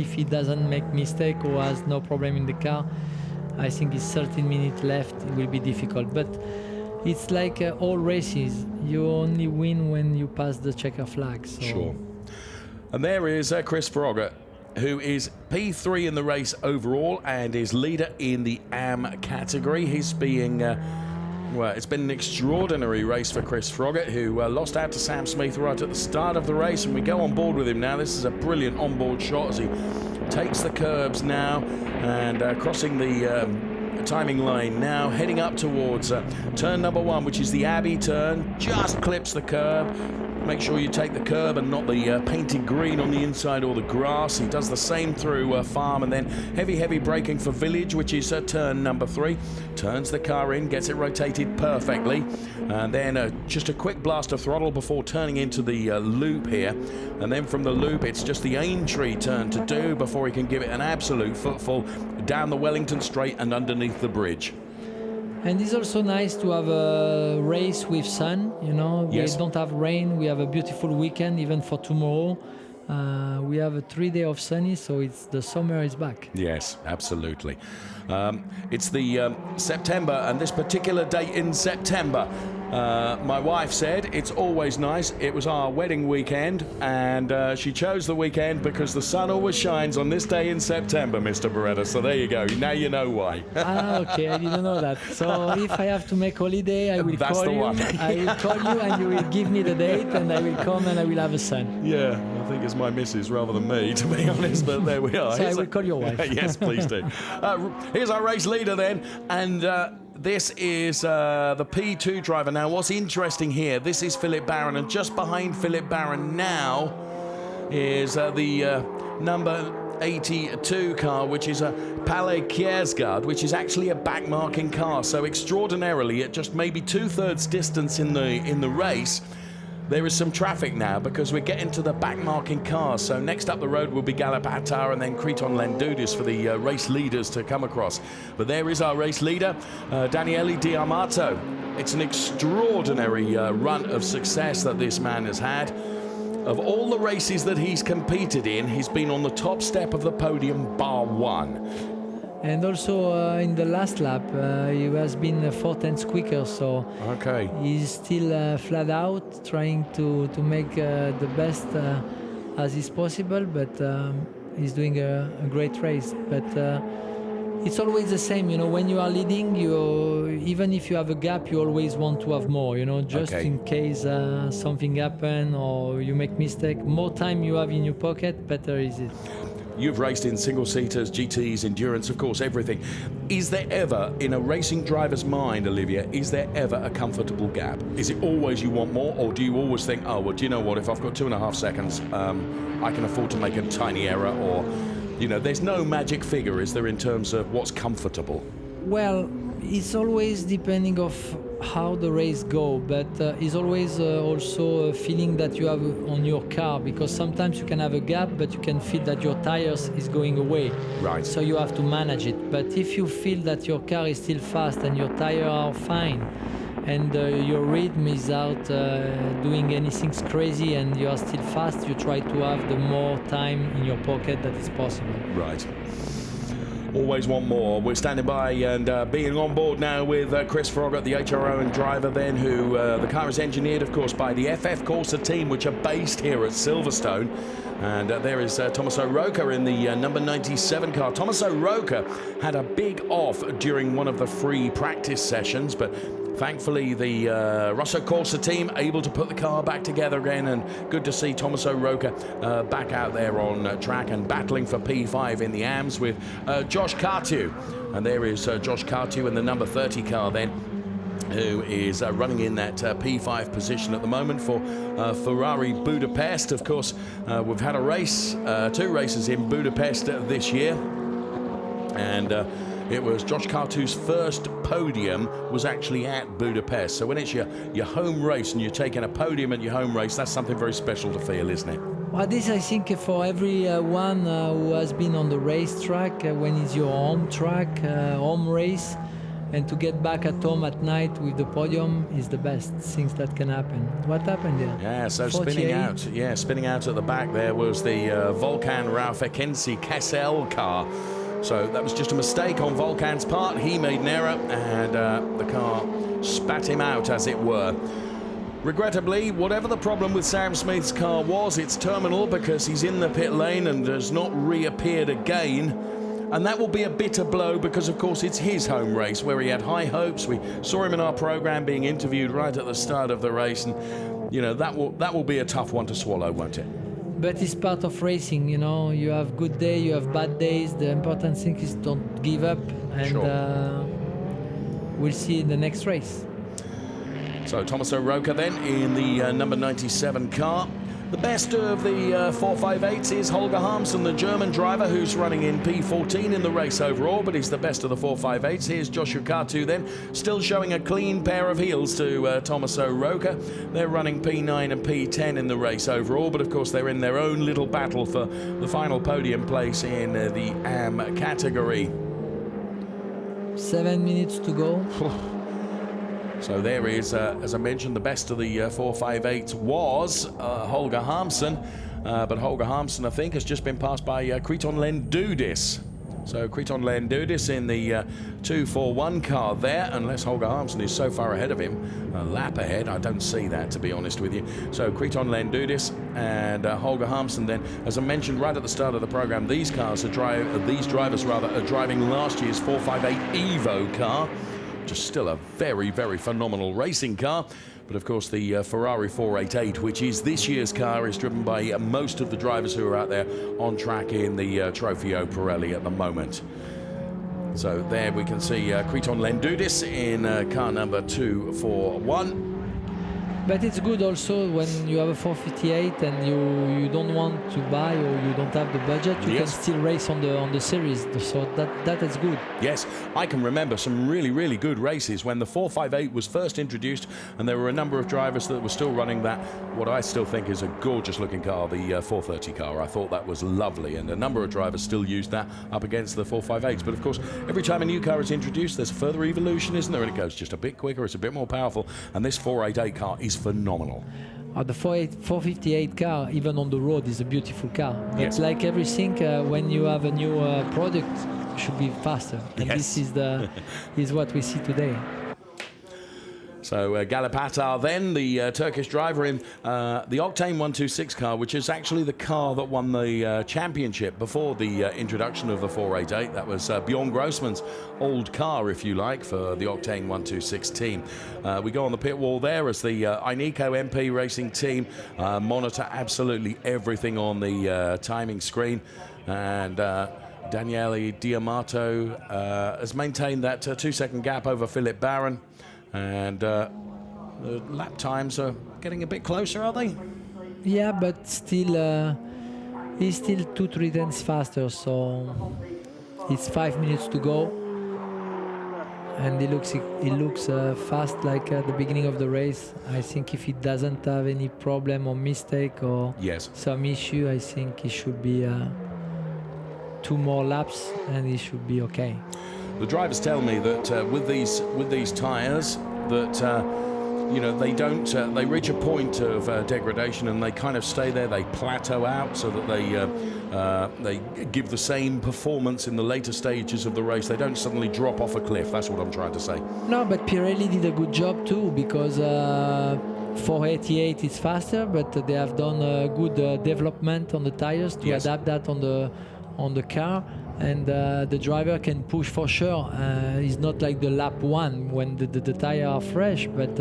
if he doesn't make mistake or has no problem in the car, I think it's 13 minutes left. It will be difficult, but it's like all races. You only win when you pass the checker flag. So. Sure. And there is Chris Prager, who is P3 in the race overall and is leader in the AM category. He's being, well, it's been an extraordinary race for Chris Prager, who lost out to Sam Smith right at the start of the race, and we go on board with him now. This is a brilliant onboard shot as he takes the curbs now and crossing the timing line now, heading up towards turn number 1, which is the Abbey turn. Just clips the curb. Make sure you take the curb and not the painted green on the inside or the grass. He does the same through farm, and then heavy braking for Village, which is turn number 3. Turns the car in, gets it rotated perfectly, and then just a quick blast of throttle before turning into the loop here. And then from the loop, it's just the Aintree turn to do before he can give it an absolute footfall down the Wellington Straight and underneath the bridge. And it's also nice to have a race with sun, you know. Yes. We don't have rain. We have a beautiful weekend, even for tomorrow. We have a 3 day of sunny, so the summer is back. Yes, absolutely. It's the September, and this particular date in September, my wife said it's always nice. It was our wedding weekend, and she chose the weekend because the sun always shines on this day in September, Mr. Beretta. So there you go. Now you know why. Okay, I didn't know that. So if I have to make holiday, I will That's call the you. one. I will call you, and you will give me the date, and I will come, and I will have a sun. Yeah, I think it's my missus rather than me, to be honest, but there we are. So I will call your wife. Yes, please do. Here's our race leader then, and this is the P2 driver. Now, what's interesting here, this is Philip Barron, and just behind Philip Barron now is the number 82 car, which is a Palais Kiersgaard, which is actually a backmarking car. So extraordinarily, at just maybe 2/3 distance in the race, there is some traffic now because we're getting to the backmarking cars. So next up the road will be Galapatar and then Creton Lendoudis for the race leaders to come across. But there is our race leader, Daniele D'Amato. It's an extraordinary run of success that this man has had. Of all the races that he's competed in, he's been on the top step of the podium bar one. And also in the last lap, he has been 4 tenths quicker, so Okay. he's still flat out, trying to make the best as is possible, but he's doing a great race. But it's always the same, you know, when you are leading, even if you have a gap, you always want to have more, you know, just Okay. in case something happen or you make mistake. More time you have in your pocket, better is it. You've raced in single-seaters, GTs, endurance, of course, everything. Is there ever, in a racing driver's mind, Olivia, is there ever a comfortable gap? Is it always you want more, or do you always think, oh, well, do you know what, if I've got 2.5 seconds, I can afford to make a tiny error, or, you know, there's no magic figure, is there, in terms of what's comfortable? Well, It's always depending of how the race go, but it's always also a feeling that you have on your car, because sometimes you can have a gap, but you can feel that your tires is going away. Right. So you have to manage it. But if you feel that your car is still fast and your tires are fine, and your rhythm is out doing anything crazy and you are still fast, you try to have the more time in your pocket that is possible. Right. Always want more. We're standing by and being on board now with Chris Prager, the HRO and driver then, who the car is engineered, of course, by the FF Corsa team, which are based here at Silverstone. And there is Tommaso Rocca in the number 97 car. Tommaso Rocca had a big off during one of the free practice sessions, but thankfully the Rosso Corsa team able to put the car back together again, and good to see Tommaso Rocca back out there on track and battling for P5 in the AMS with Josh Cartu. And there is Josh Cartu in the number 30 car then, who is running in that P5 position at the moment for Ferrari Budapest. Of course, we've had a race, 2 races in Budapest this year, and it was Josh Cartu's first podium was actually at Budapest. So when it's your home race and you're taking a podium at your home race, that's something very special to feel, isn't it? Well, this I think for everyone who has been on the racetrack, when it's your home track, home race, and to get back at home at night with the podium is the best things that can happen. What happened there? Yeah, so 48? spinning out at the back there was the Volkan Raufekensi Kessel car. So that was just a mistake on Volkan's part. He made an error and the car spat him out, as it were. Regrettably, whatever the problem with Sam Smith's car was, it's terminal, because he's in the pit lane and has not reappeared again. And that will be a bitter blow, because of course it's his home race where he had high hopes. We saw him in our program being interviewed right at the start of the race, and you know that will be a tough one to swallow, won't it? But it's part of racing, you know. You have good days, you have bad days. The important thing is don't give up, and Sure. We'll see in the next race. So Tommaso Rocca then in the number 97 car. The best of the 458s is Holger Harmsen, the German driver, who's running in P14 in the race overall, but he's the best of the 458s. Here's Joshua Cartu then, still showing a clean pair of heels to Tommaso Rocca. They're running P9 and P10 in the race overall, but of course they're in their own little battle for the final podium place in the AM category. 7 minutes to go. So there is, as I mentioned, the best of the 458 was Holger Harmsen, but Holger Harmsen, I think, has just been passed by Kriton Lendudis. So Kriton Lendudis in the 241 car there, unless Holger Harmsen is so far ahead of him, a lap ahead. I don't see that, to be honest with you. So Kriton Lendudis and Holger Harmsen then, as I mentioned right at the start of the program, these drivers are driving last year's 458 Evo car, which is still a very, very phenomenal racing car. But of course the Ferrari 488, which is this year's car, is driven by most of the drivers who are out there on track in the Trofeo Pirelli at the moment. So there we can see Kriton Lendudis in car number 241. But it's good also when you have a 458 and you don't want to buy, or you don't have the budget, you can still race on the series. So that is good. Yes, I can remember some really, really good races when the 458 was first introduced, and there were a number of drivers that were still running that, what I still think is a gorgeous looking car, the 430 car. I thought that was lovely, and a number of drivers still used that up against the 458s. But of course, every time a new car is introduced, there's further evolution, isn't there? And it goes just a bit quicker, it's a bit more powerful, and this 488 car is phenomenal. The 458 car, even on the road, is a beautiful car. It's like everything, when you have a new product, it should be faster. And this is what we see today. So Galipatar then, the Turkish driver in the Octane 126 car, which is actually the car that won the championship before the introduction of the 488. That was Bjorn Grossman's old car, if you like, for the Octane 126 team. We go on the pit wall there as the Ineco MP Racing team monitor absolutely everything on the timing screen. And Daniele Diamato has maintained that 2-second gap over Philip Barron. And the lap times are getting a bit closer, are they? Yeah, but still, he's still 2-3 tenths faster, so it's 5 minutes to go. and he looks fast like at the beginning of the race. I think if he doesn't have any problem or mistake or Yes. some issue, I think he should be 2 more laps and he should be okay. The drivers tell me that with these tyres, that they don't. They reach a point of degradation and they kind of stay there. They plateau out so that they give the same performance in the later stages of the race. They don't suddenly drop off a cliff. That's what I'm trying to say. No, but Pirelli did a good job too, because 488 is faster, but they have done a good development on the tires to adapt that on the car. And the driver can push for sure. It's not like the lap 1 when the tires are fresh, but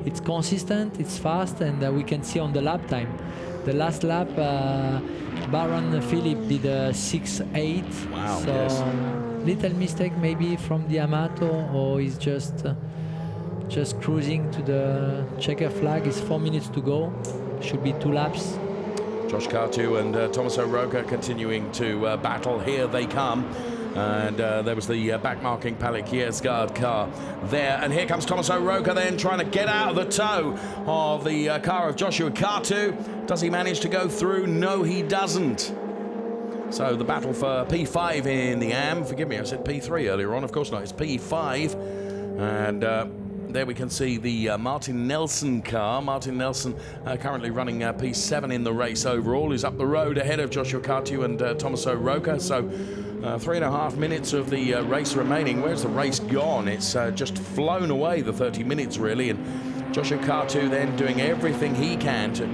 it's consistent, it's fast, and we can see on the lap time. The last lap, Baron Philippe did a 6.8. Wow, so yes. Little mistake maybe from D'Amato, or he's just cruising to the checker flag. It's 4 minutes to go. Should be 2 laps. Josh Cartu and Tommaso Roca continuing to battle. Here they come. And there was the back-marking Palek Kiersgaard car there. And here comes Tommaso Roca then trying to get out of the tow of the car of Joshua Cartu. Does he manage to go through? No, he doesn't. So the battle for P5 in the AM. Forgive me, I said P3 earlier on. Of course not, it's P5. And there we can see the Martin Nelson car. Martin Nelson currently running P7 in the race overall. He's up the road ahead of Joshua Cartu and Tommaso Roca. So 3.5 minutes of the race remaining. Where's the race gone? It's just flown away, the 30 minutes really. And Joshua Cartu then doing everything he can to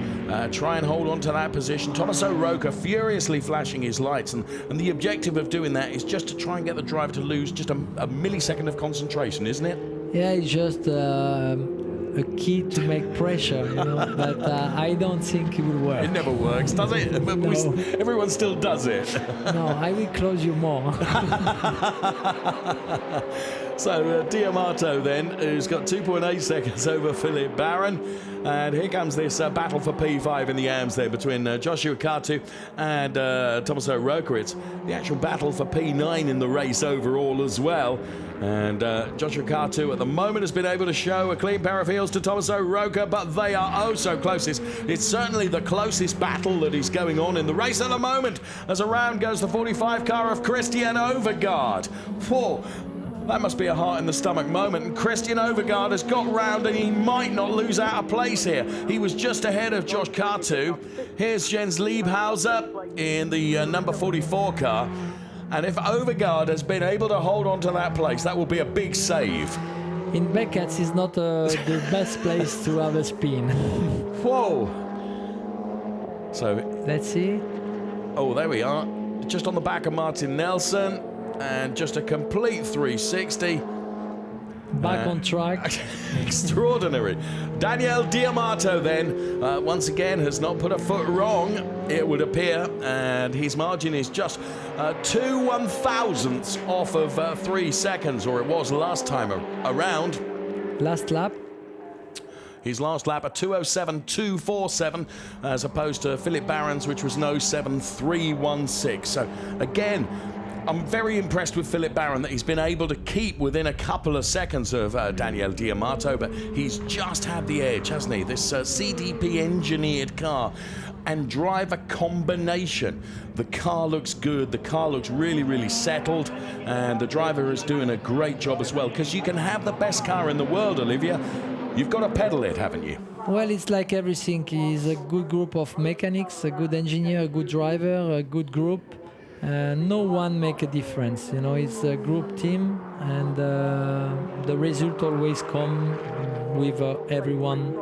try and hold on to that position. Tommaso Roca furiously flashing his lights. And the objective of doing that is just to try and get the driver to lose just a millisecond of concentration, isn't it? Yeah, it's just a key to make pressure, but I don't think it will work. It never works, does it? But No. everyone still does it. No, I will close you more. So D'Amato then, who's got 2.8 seconds over Philippe Baron. And here comes this battle for P5 in the AMs there between Joshua Cartu and Tommaso Roca. It's the actual battle for P9 in the race overall as well. And Joshua Cartu at the moment has been able to show a clean pair of heels to Tommaso Roca, but they are oh so close. It's certainly the closest battle that is going on in the race at the moment, as around goes the 45 car of Christian Overgaard. Whoa. That must be a heart in the stomach moment. And Christian Overgaard has got round and he might not lose out of place here. He was just ahead of Josh Cartu. Here's Jens Liebhauser in the number 44 car. And if Overgaard has been able to hold on to that place, that will be a big save. In Beckett is not the best place to have a spin. Whoa. So, Let's see. oh, there we are. Just on the back of Martin Nelson. And just a complete 360. Back on track. Extraordinary. Daniel D'Amato then, once again, has not put a foot wrong, it would appear. And his margin is just 2 1/1000ths off of 3 seconds, or it was last time around. Last lap. His last lap, a 2:07.247, as opposed to Philippe Baron's, which was an 0:07.316. So, again, I'm very impressed with Philippe Baron that he's been able to keep within a couple of seconds of Daniel D'Amato, but he's just had the edge, hasn't he? This CDP engineered car and driver combination. The car looks good, the car looks really, really settled, and the driver is doing a great job as well, because you can have the best car in the world, Olivia. You've got to pedal it, haven't you? Well, it's like everything. It's a good group of mechanics, a good engineer, a good driver, a good group. No one make a difference, it's a group team, and the result always come with everyone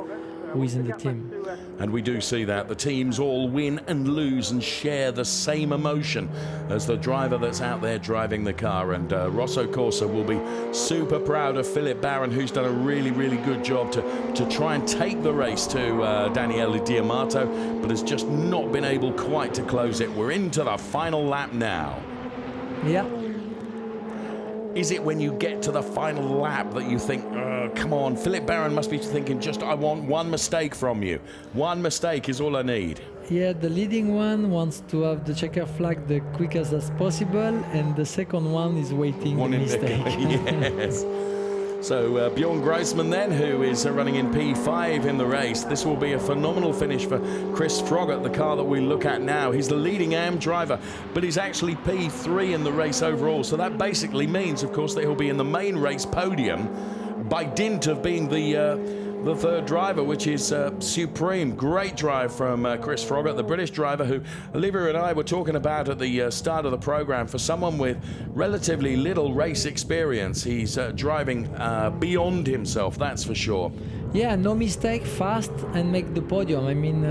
who is in the team. And we do see that. The teams all win and lose and share the same emotion as the driver that's out there driving the car. And Rosso Corsa will be super proud of Philippe Baron, who's done a really, really good job to try and take the race to Daniele D'Amato, but has just not been able quite to close it. We're into the final lap now. Yeah. Is it when you get to the final lap that you think, come on, Philippe Baron must be thinking, I want one mistake from you. One mistake is all I need. Yeah, the leading one wants to have the checker flag the quickest as possible, and the second one is waiting the mistake. Yes. So Bjorn Grossman then, who is running in P5 in the race. This will be a phenomenal finish for Chris Froggatt, the car that we look at now. He's the leading AM driver, but he's actually P3 in the race overall. So that basically means, of course, that he'll be in the main race podium by dint of being the third driver, which is supreme. Great drive from Chris Froggatt, the British driver who Olivia and I were talking about at the start of the program. For someone with relatively little race experience, he's driving beyond himself, that's for sure. Yeah, no mistake, fast, and make the podium. I mean,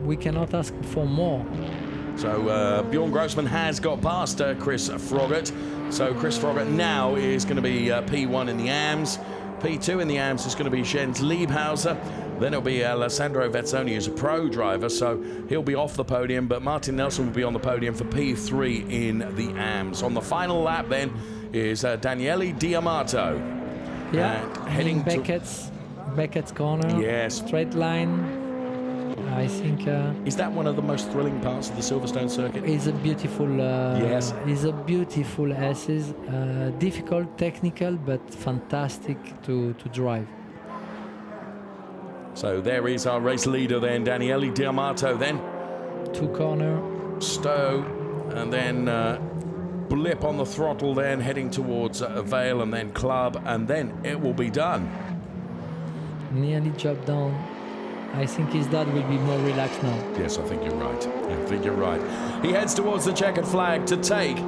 we cannot ask for more. So Bjorn Grossman has got past Chris Froggatt. So Chris Froggatt now is going to be P1 in the AMS. P2 in the AMS is going to be Jens Liebhauser. Then it'll be Alessandro Vezzoni, who's a pro driver, so he'll be off the podium, but Martin Nelson will be on the podium for P3 in the AMS. On the final lap then is Daniele Diamato. Yeah, heading Beckett's corner. Yes. Straight line. I think is that one of the most thrilling parts of the Silverstone circuit? It's a beautiful. Yes. It's a beautiful S's. Difficult, technical, but fantastic to drive. So there is our race leader then, Daniele Diamato. Then 2 corner. Stowe, and then blip on the throttle. Then heading towards Vale, and then Club, and then it will be done. Nearly job done. I think his dad will be more relaxed now. Yes, I think you're right. I think you're right. He heads towards the checkered flag to take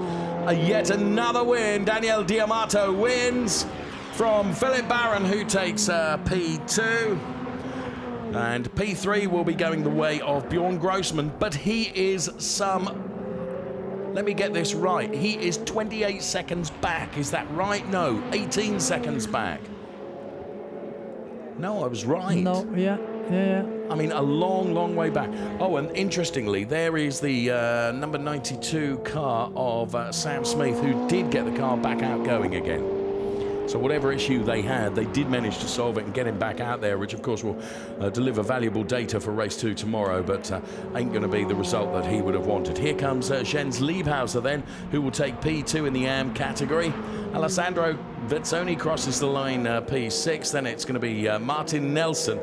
yet another win. Daniele Diamato wins from Philip Barron, who takes P2. And P3 will be going the way of Bjorn Grossman, but he is let me get this right. He is 28 seconds back. Is that right? No, 18 seconds back. No, I was right. No, yeah. I mean, a long, long way back. Oh, and interestingly, there is the number 92 car of Sam Smith, who did get the car back out going again. So whatever issue they had, they did manage to solve it and get him back out there, which of course will deliver valuable data for race 2 tomorrow, but ain't going to be the result that he would have wanted. Here comes Jens Liebhauser then, who will take P2 in the AM category. Alessandro Vezzoni crosses the line P6. Then it's going to be Martin Nelson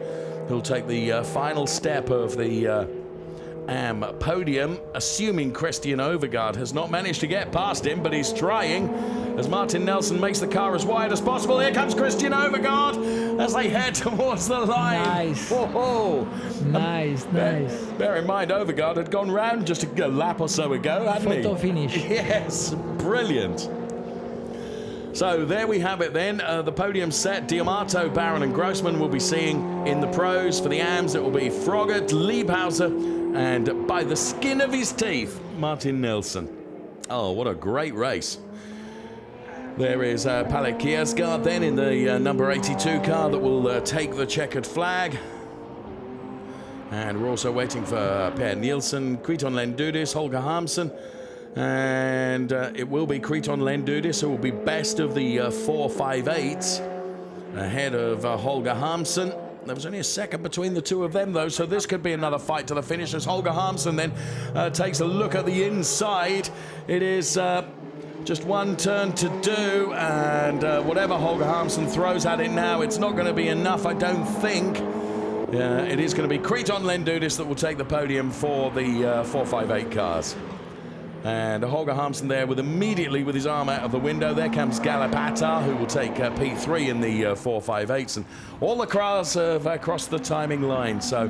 who'll take the final step of the AM podium, assuming Christian Overgaard has not managed to get past him, but he's trying as Martin Nelson makes the car as wide as possible. Here comes Christian Overgaard as they head towards the line. Nice. Whoa. Nice. Bear in mind, Overgaard had gone round just a lap or so ago, hadn't he? Photo finish. Yes, brilliant. So there we have it then, the podium set. Diamato, Barron and Grossman will be seeing in the pros. For the AMS, it will be Froggatt, Liebhauser, and by the skin of his teeth, Martin Nelson. Oh, what a great race. There is Palek Kiersgaard then in the number 82 car that will take the checkered flag. And we're also waiting for Per Nielsen, Kriton Lendudis, Holger Harmsen. And it will be Kriton Lendudis who will be best of the 4.58 ahead of Holger Harmsen. There was only a second between the two of them, though, so this could be another fight to the finish as Holger Harmsen then takes a look at the inside. It is just one turn to do, and whatever Holger Harmsen throws at it now, it's not going to be enough, I don't think. It is going to be Kriton Lendudis that will take the podium for the 4.58 cars. And Holger Harmsen there immediately with his arm out of the window. There comes Galip Attar, who will take P3 in the 4.58s. And all the cars have crossed the timing line. So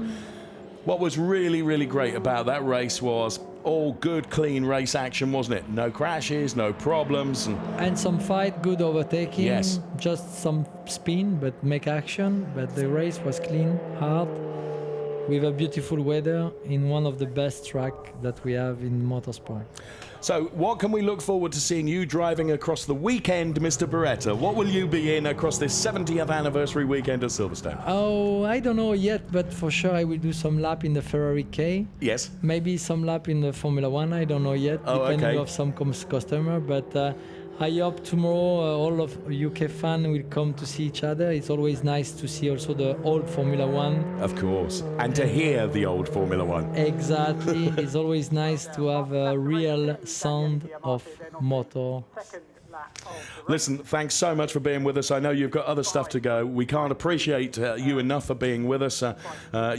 what was really, really great about that race was all good, clean race action, wasn't it? No crashes, no problems. And some fight, good overtaking. Yes. Just some spin, but make action. But the race was clean, hard, with a beautiful weather in one of the best tracks that we have in motorsport. So what can we look forward to seeing you driving across the weekend, Mr. Beretta? What will you be in across this 70th anniversary weekend at Silverstone? Oh, I don't know yet, but for sure I will do some lap in the Ferrari K. Yes. Maybe some lap in the Formula One, I don't know yet, depending on some customer, but I hope tomorrow all of UK fans will come to see each other. It's always nice to see also the old Formula One. Of course, and to hear the old Formula One. Exactly. It's always nice to have a real sound of motor. Listen, thanks so much for being with us. I know you've got other stuff to go. We can't appreciate you enough for being with us.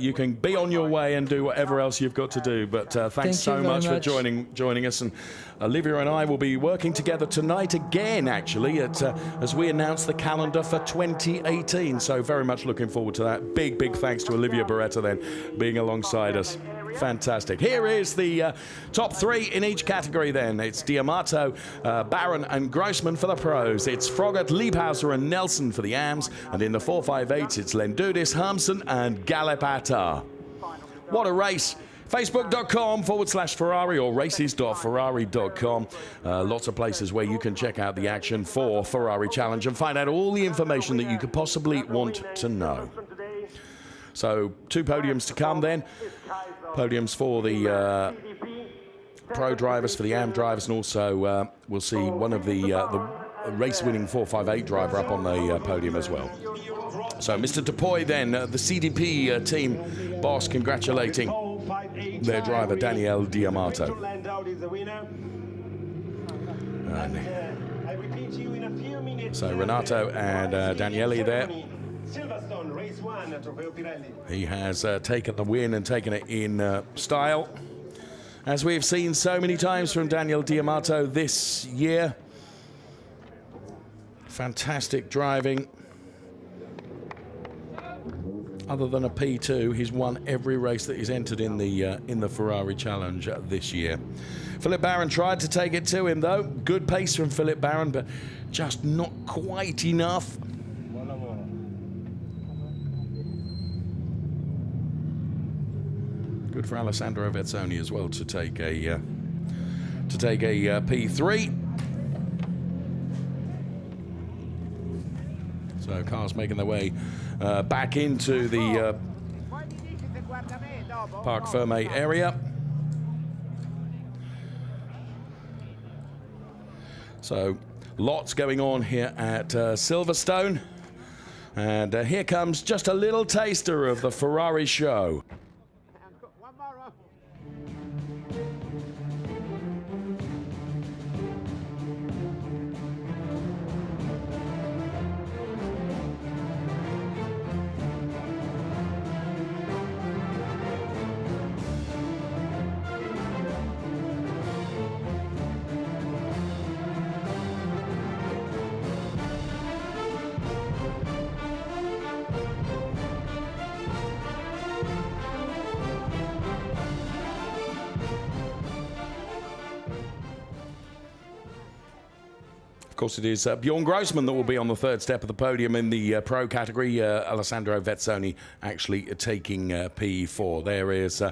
You can be on your way and do whatever else you've got to do. But thanks so much for joining us. And Olivia and I will be working together tonight again, actually, as we announce the calendar for 2018. So very much looking forward to that. Big, big thanks to Olivia Beretta then being alongside us. Fantastic. Here is the top three in each category then. It's D'Amato, Barron and Grossman for the pros. It's Froggatt, Liebhauser and Nelson for the AMs. And in the 458s, it's Lendudis, Harmsen and Galopata. What a race. Facebook.com/Ferrari or races.ferrari.com. Lots of places where you can check out the action for Ferrari Challenge and find out all the information that you could possibly want to know. So 2 podiums to come then. Podiums for the pro drivers, for the AM drivers, and also we'll see one of the race-winning 458 driver up on the podium as well. So Mr. Dupuy then, the CDP team boss, congratulating their driver Daniele D'Amato. So Renato and Daniele there. Silverstone, race 1, Trofeo Pirelli. He has taken the win and taken it in style, as we have seen so many times from Daniele D'Amato this year. Fantastic driving. Other than a P2, he's won every race that he's entered in the Ferrari Challenge this year. Philip Barron tried to take it to him though. Good pace from Philip Barron, but just not quite enough. Good for Alessandro Vezzoni as well to take a P3. So cars making their way back into the Parc Fermé area. So lots going on here at Silverstone. And here comes just a little taster of the Ferrari show. Of course, it is Bjorn Grossman that will be on the third step of the podium in the pro category. Alessandro Vezzoni actually taking P4. There is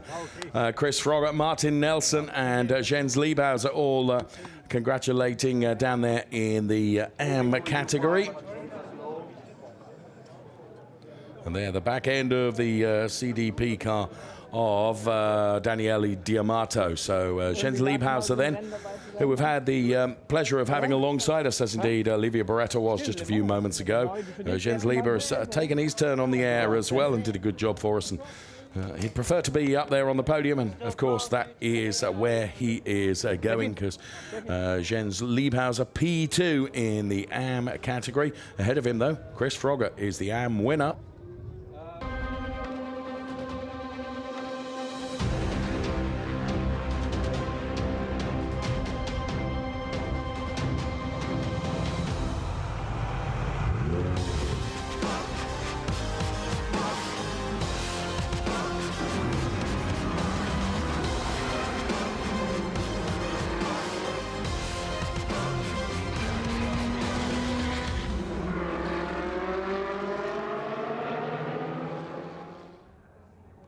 Chris Froggatt, Martin Nelson, and Jens Liebhauser all congratulating down there in the AM category. And there, the back end of the CDP car of Daniele D'Amato. So Jens Liebhauser then, who we've had the pleasure of having alongside us, as indeed Olivia Beretta was just a few moments ago. Jens Lieber has taken his turn on the air as well and did a good job for us. And he'd prefer to be up there on the podium, and of course that is where he is going, because Jens Liebhauser P2 in the AM category. Ahead of him though, Chris Froggatt is the AM winner.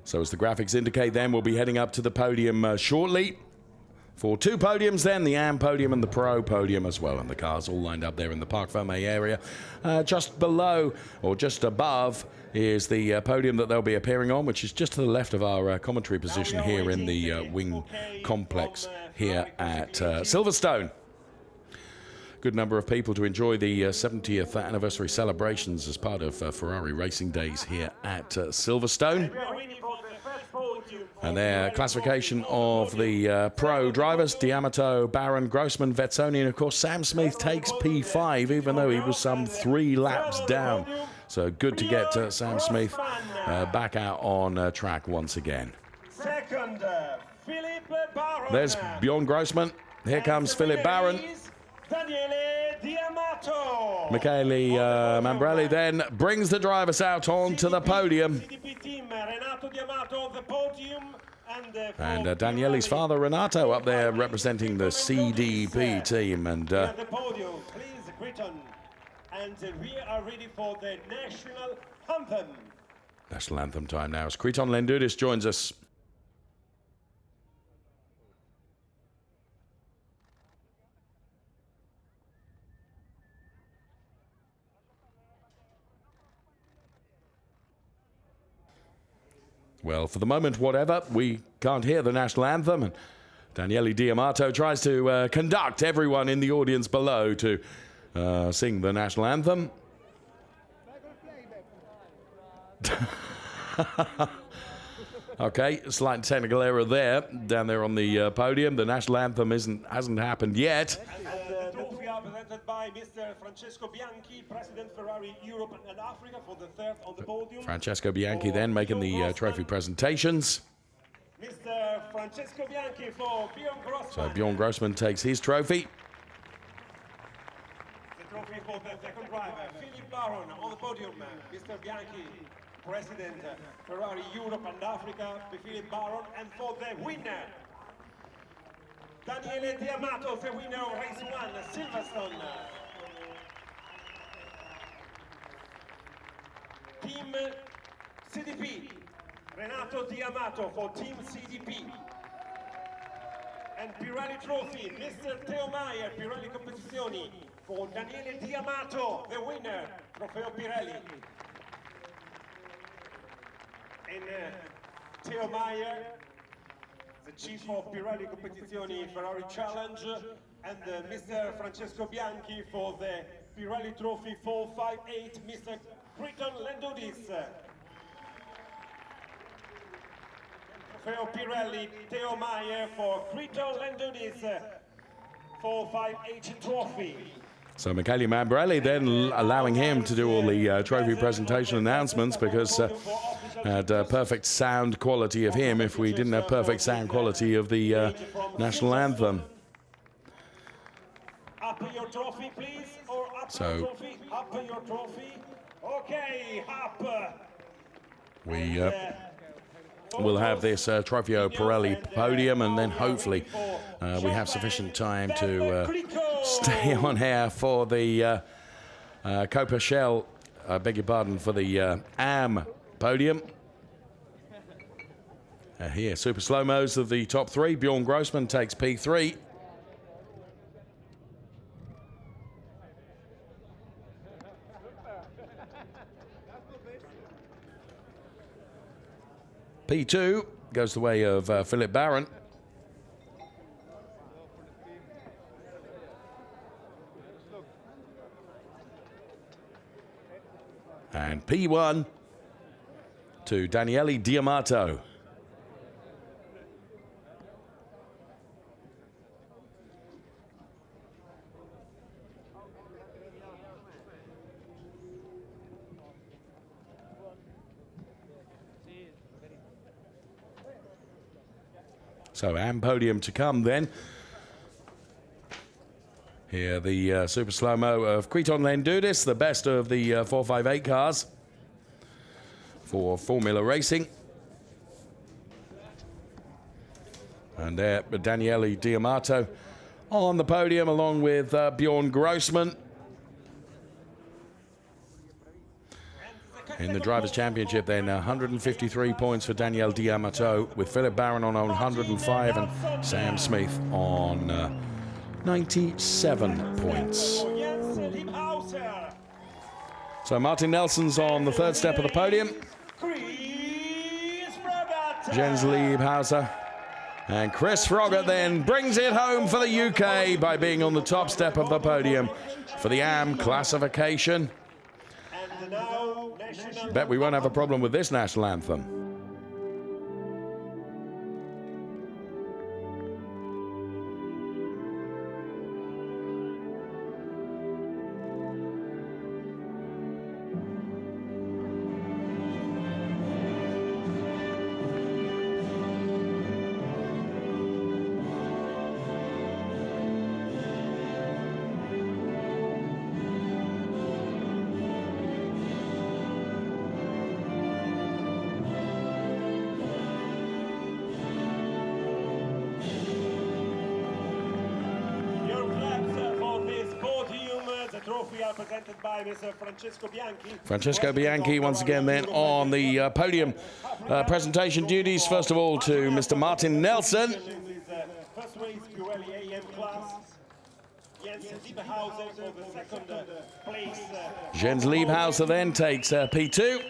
So as the graphics indicate then, we'll be heading up to the podium shortly. For 2 podiums then, the AM podium and the Pro podium as well. And the cars all lined up there in the Parc Fermé area. Just below, or just above, is the podium that they'll be appearing on, which is just to the left of our commentary position here in the wing complex here at Silverstone. good number of people to enjoy the 70th anniversary celebrations as part of Ferrari Racing Days here at Silverstone. And their classification of the pro drivers: D'Amato, Barron, Grossman, Vezzoni, and of course Sam Smith takes P5, even though he was some 3 laps down. So good to get Sam Smith back out on track once again. Second, Philip Barron. There's Bjorn Grossman. Here comes Philip Barron. Daniele D'Amato. Michele Mambrelli then brings the drivers out onto the podium. CDP team, Renato D'Amato on the podium. And Daniele's father, Renato, up there representing the CDP team. And the podium, please, Britain. And we are ready for the national anthem. National anthem time now as Kriton Lendoudis joins us. Well, for the moment, whatever, we can't hear the national anthem, and Daniele D'Amato tries to conduct everyone in the audience below to sing the national anthem. Okay, slight technical error there, down there on the podium. The national anthem hasn't happened yet. And the trophy are presented by Mr. Francesco Bianchi, President Ferrari Europe and Africa, for the third on the podium. Francesco Bianchi then making the trophy presentations. Mr. Francesco Bianchi for Bjorn Grossman. So Bjorn Grossman takes his trophy. The trophy for the second driver, Philip Barron on the podium. Mr. Bianchi, President Ferrari Europe and Africa, Philip Barron, and for the winner, Daniele D'Amato, the winner of race 1, Silverstone. Team CDP, Renato D'Amato for Team CDP. And Pirelli Trophy, Mr. Teo Meyer, Pirelli Competizioni, for Daniele D'Amato, the winner, Trofeo Pirelli. And Teo Meyer, the chief of Pirelli Competizioni Ferrari Challenge, and Mr. Francesco Bianchi for the Pirelli Trophy 458, Mr. Kriton Lendoudis. Trofeo Pirelli, Teo Meyer for Kriton Lendoudis 458 trophy. So Michele Mambrelli then allowing him to do all the trophy presentation announcements, because had perfect sound quality of him if we didn't have perfect sound quality of the national anthem. Up your trophy, please, or up your trophy, up your trophy. Okay, up. We will have this Trofeo Pirelli podium, and then hopefully we have sufficient time to stay on air for the Copa Shell, beg your pardon, for the AM podium. Here, super slow-mos of the top 3. Bjorn Grossman takes P3. P2 goes the way of Philip Barron. And P1 to Daniele D'Amato. So, AM podium to come then. Here, the super slow-mo of Kriton Lendoudis, the best of the 458 cars for Formula Racing. And there, Daniele D'Amato on the podium along with Bjorn Grossman. In the Drivers' Championship then, 153 points for Daniele D'Amato, with Philip Barron on 105 and Sam Smith on 97 points. So Martin Nelson's on the third step of the podium. Jens Liebhauser And Chris Froggatt then brings it home for the UK by being on the top step of the podium for the AM classification. Bet we won't have a problem with this national anthem. Presented by Mr. Francesco Bianchi. Francesco Bianchi once again then on the podium presentation duties. First of all to Mr. Martin Nelson. First race Pirelli AM class. Jens Liebhauser for the second place. Jens Liebhauser then takes P2.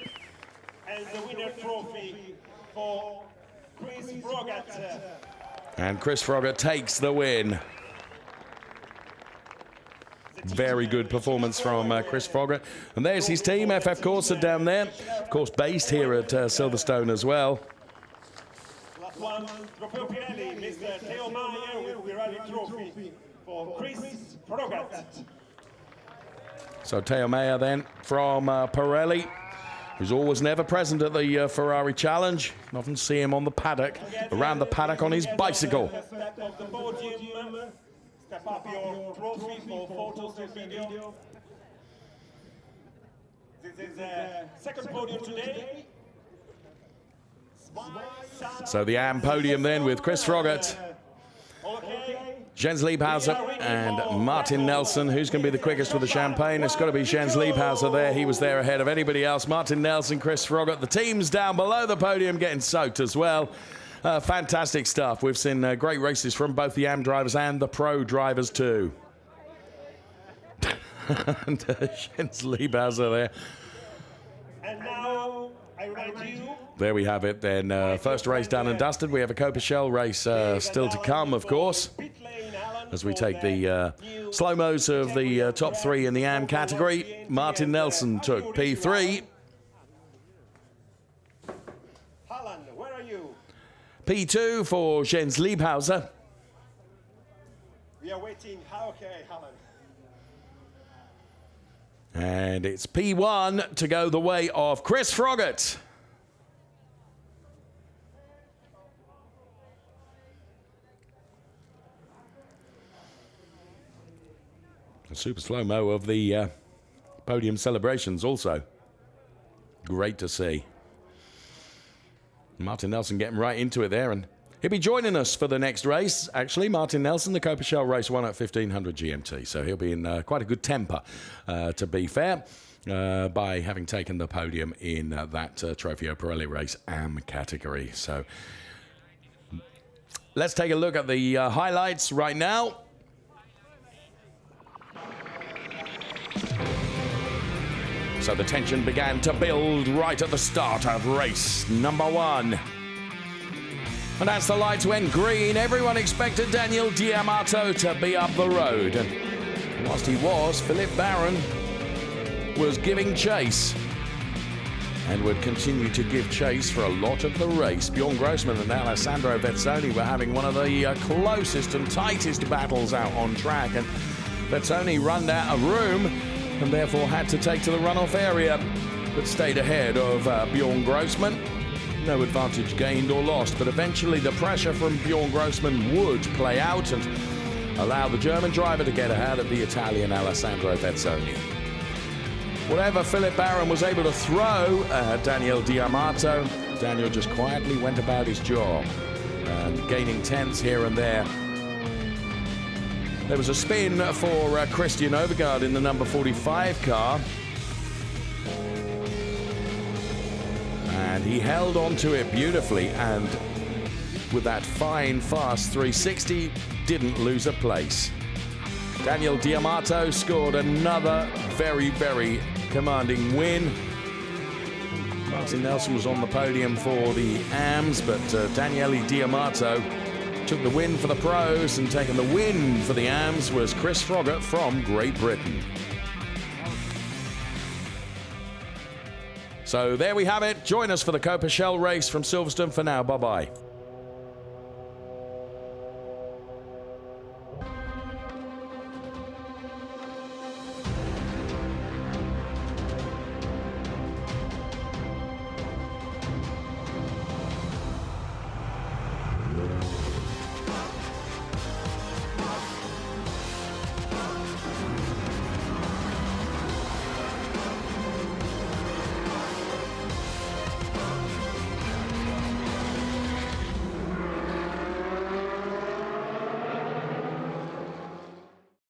And the winner trophy for Chris Froggatt. And Chris Froggatt takes the win. Very good performance from Chris Froggatt. And there's his team, FF Corsa down there. Of course, based here at Silverstone as well. Last one, Trofeo Pirelli, Mr. Theo Meyer with Pirelli trophy for Chris Froggatt. So Theo Meyer then from Pirelli, who's always never present at the Ferrari Challenge. You often see him on the paddock, around the paddock on his bicycle. Step up your trophy for photos and video. This is the second podium today. So the AM podium then with Chris Froggatt, Jens Liebhauser and Martin Nelson. Who's going to be the quickest with the champagne? It's got to be Jens Liebhauser there. He was there ahead of anybody else. Martin Nelson, Chris Froggatt. The teams down below the podium getting soaked as well. Fantastic stuff. We've seen great races from both the AM drivers and the pro drivers too. And Jens Liebhauser there. And now I remind you. There we have it then. First race done and dusted. We have a Copa race still to come, of course, as we take the slow-mos of the top three in the AM category. Martin Nelson took P3. P2 for Jens Liebhauser. We are waiting. Okay, Alan. And it's P1 to go the way of Chris Froggatt. A super slow-mo of the podium celebrations also. Great to see. Martin Nelson getting right into it there, and he'll be joining us for the next race. Actually, Martin Nelson, the Copa race won at 1500 GMT, so he'll be in quite a good temper, to be fair, by having taken the podium in that Trofeo Pirelli race AM category. So let's take a look at the highlights right now. So the tension began to build right at the start of race number 1. And as the lights went green, everyone expected Daniel D'Amato to be up the road. And whilst he was, Philip Barron was giving chase and would continue to give chase for a lot of the race. Bjorn Grossman and Alessandro Vezzoni were having one of the closest and tightest battles out on track. And Vezzoni ran out of room and therefore had to take to the runoff area, but stayed ahead of Bjorn Grossman. No advantage gained or lost, but eventually the pressure from Bjorn Grossman would play out and allow the German driver to get ahead of the Italian Alessandro Vezzoni. Whatever Philip Barron was able to throw at Daniel D'Amato, Daniel just quietly went about his job, gaining tenths here and there. There was a spin for Christian Overgaard in the number 45 car. And he held on to it beautifully, and with that fine, fast 360, didn't lose a place. Daniel D'Amato scored another very, very commanding win. Martin Nelson was on the podium for the AMs, but Daniele D'Amato took the win for the pros, and taking the win for the AMs was Chris Froggatt from Great Britain. So there we have it. Join us for the Copa Shell race from Silverstone for now. Bye-bye.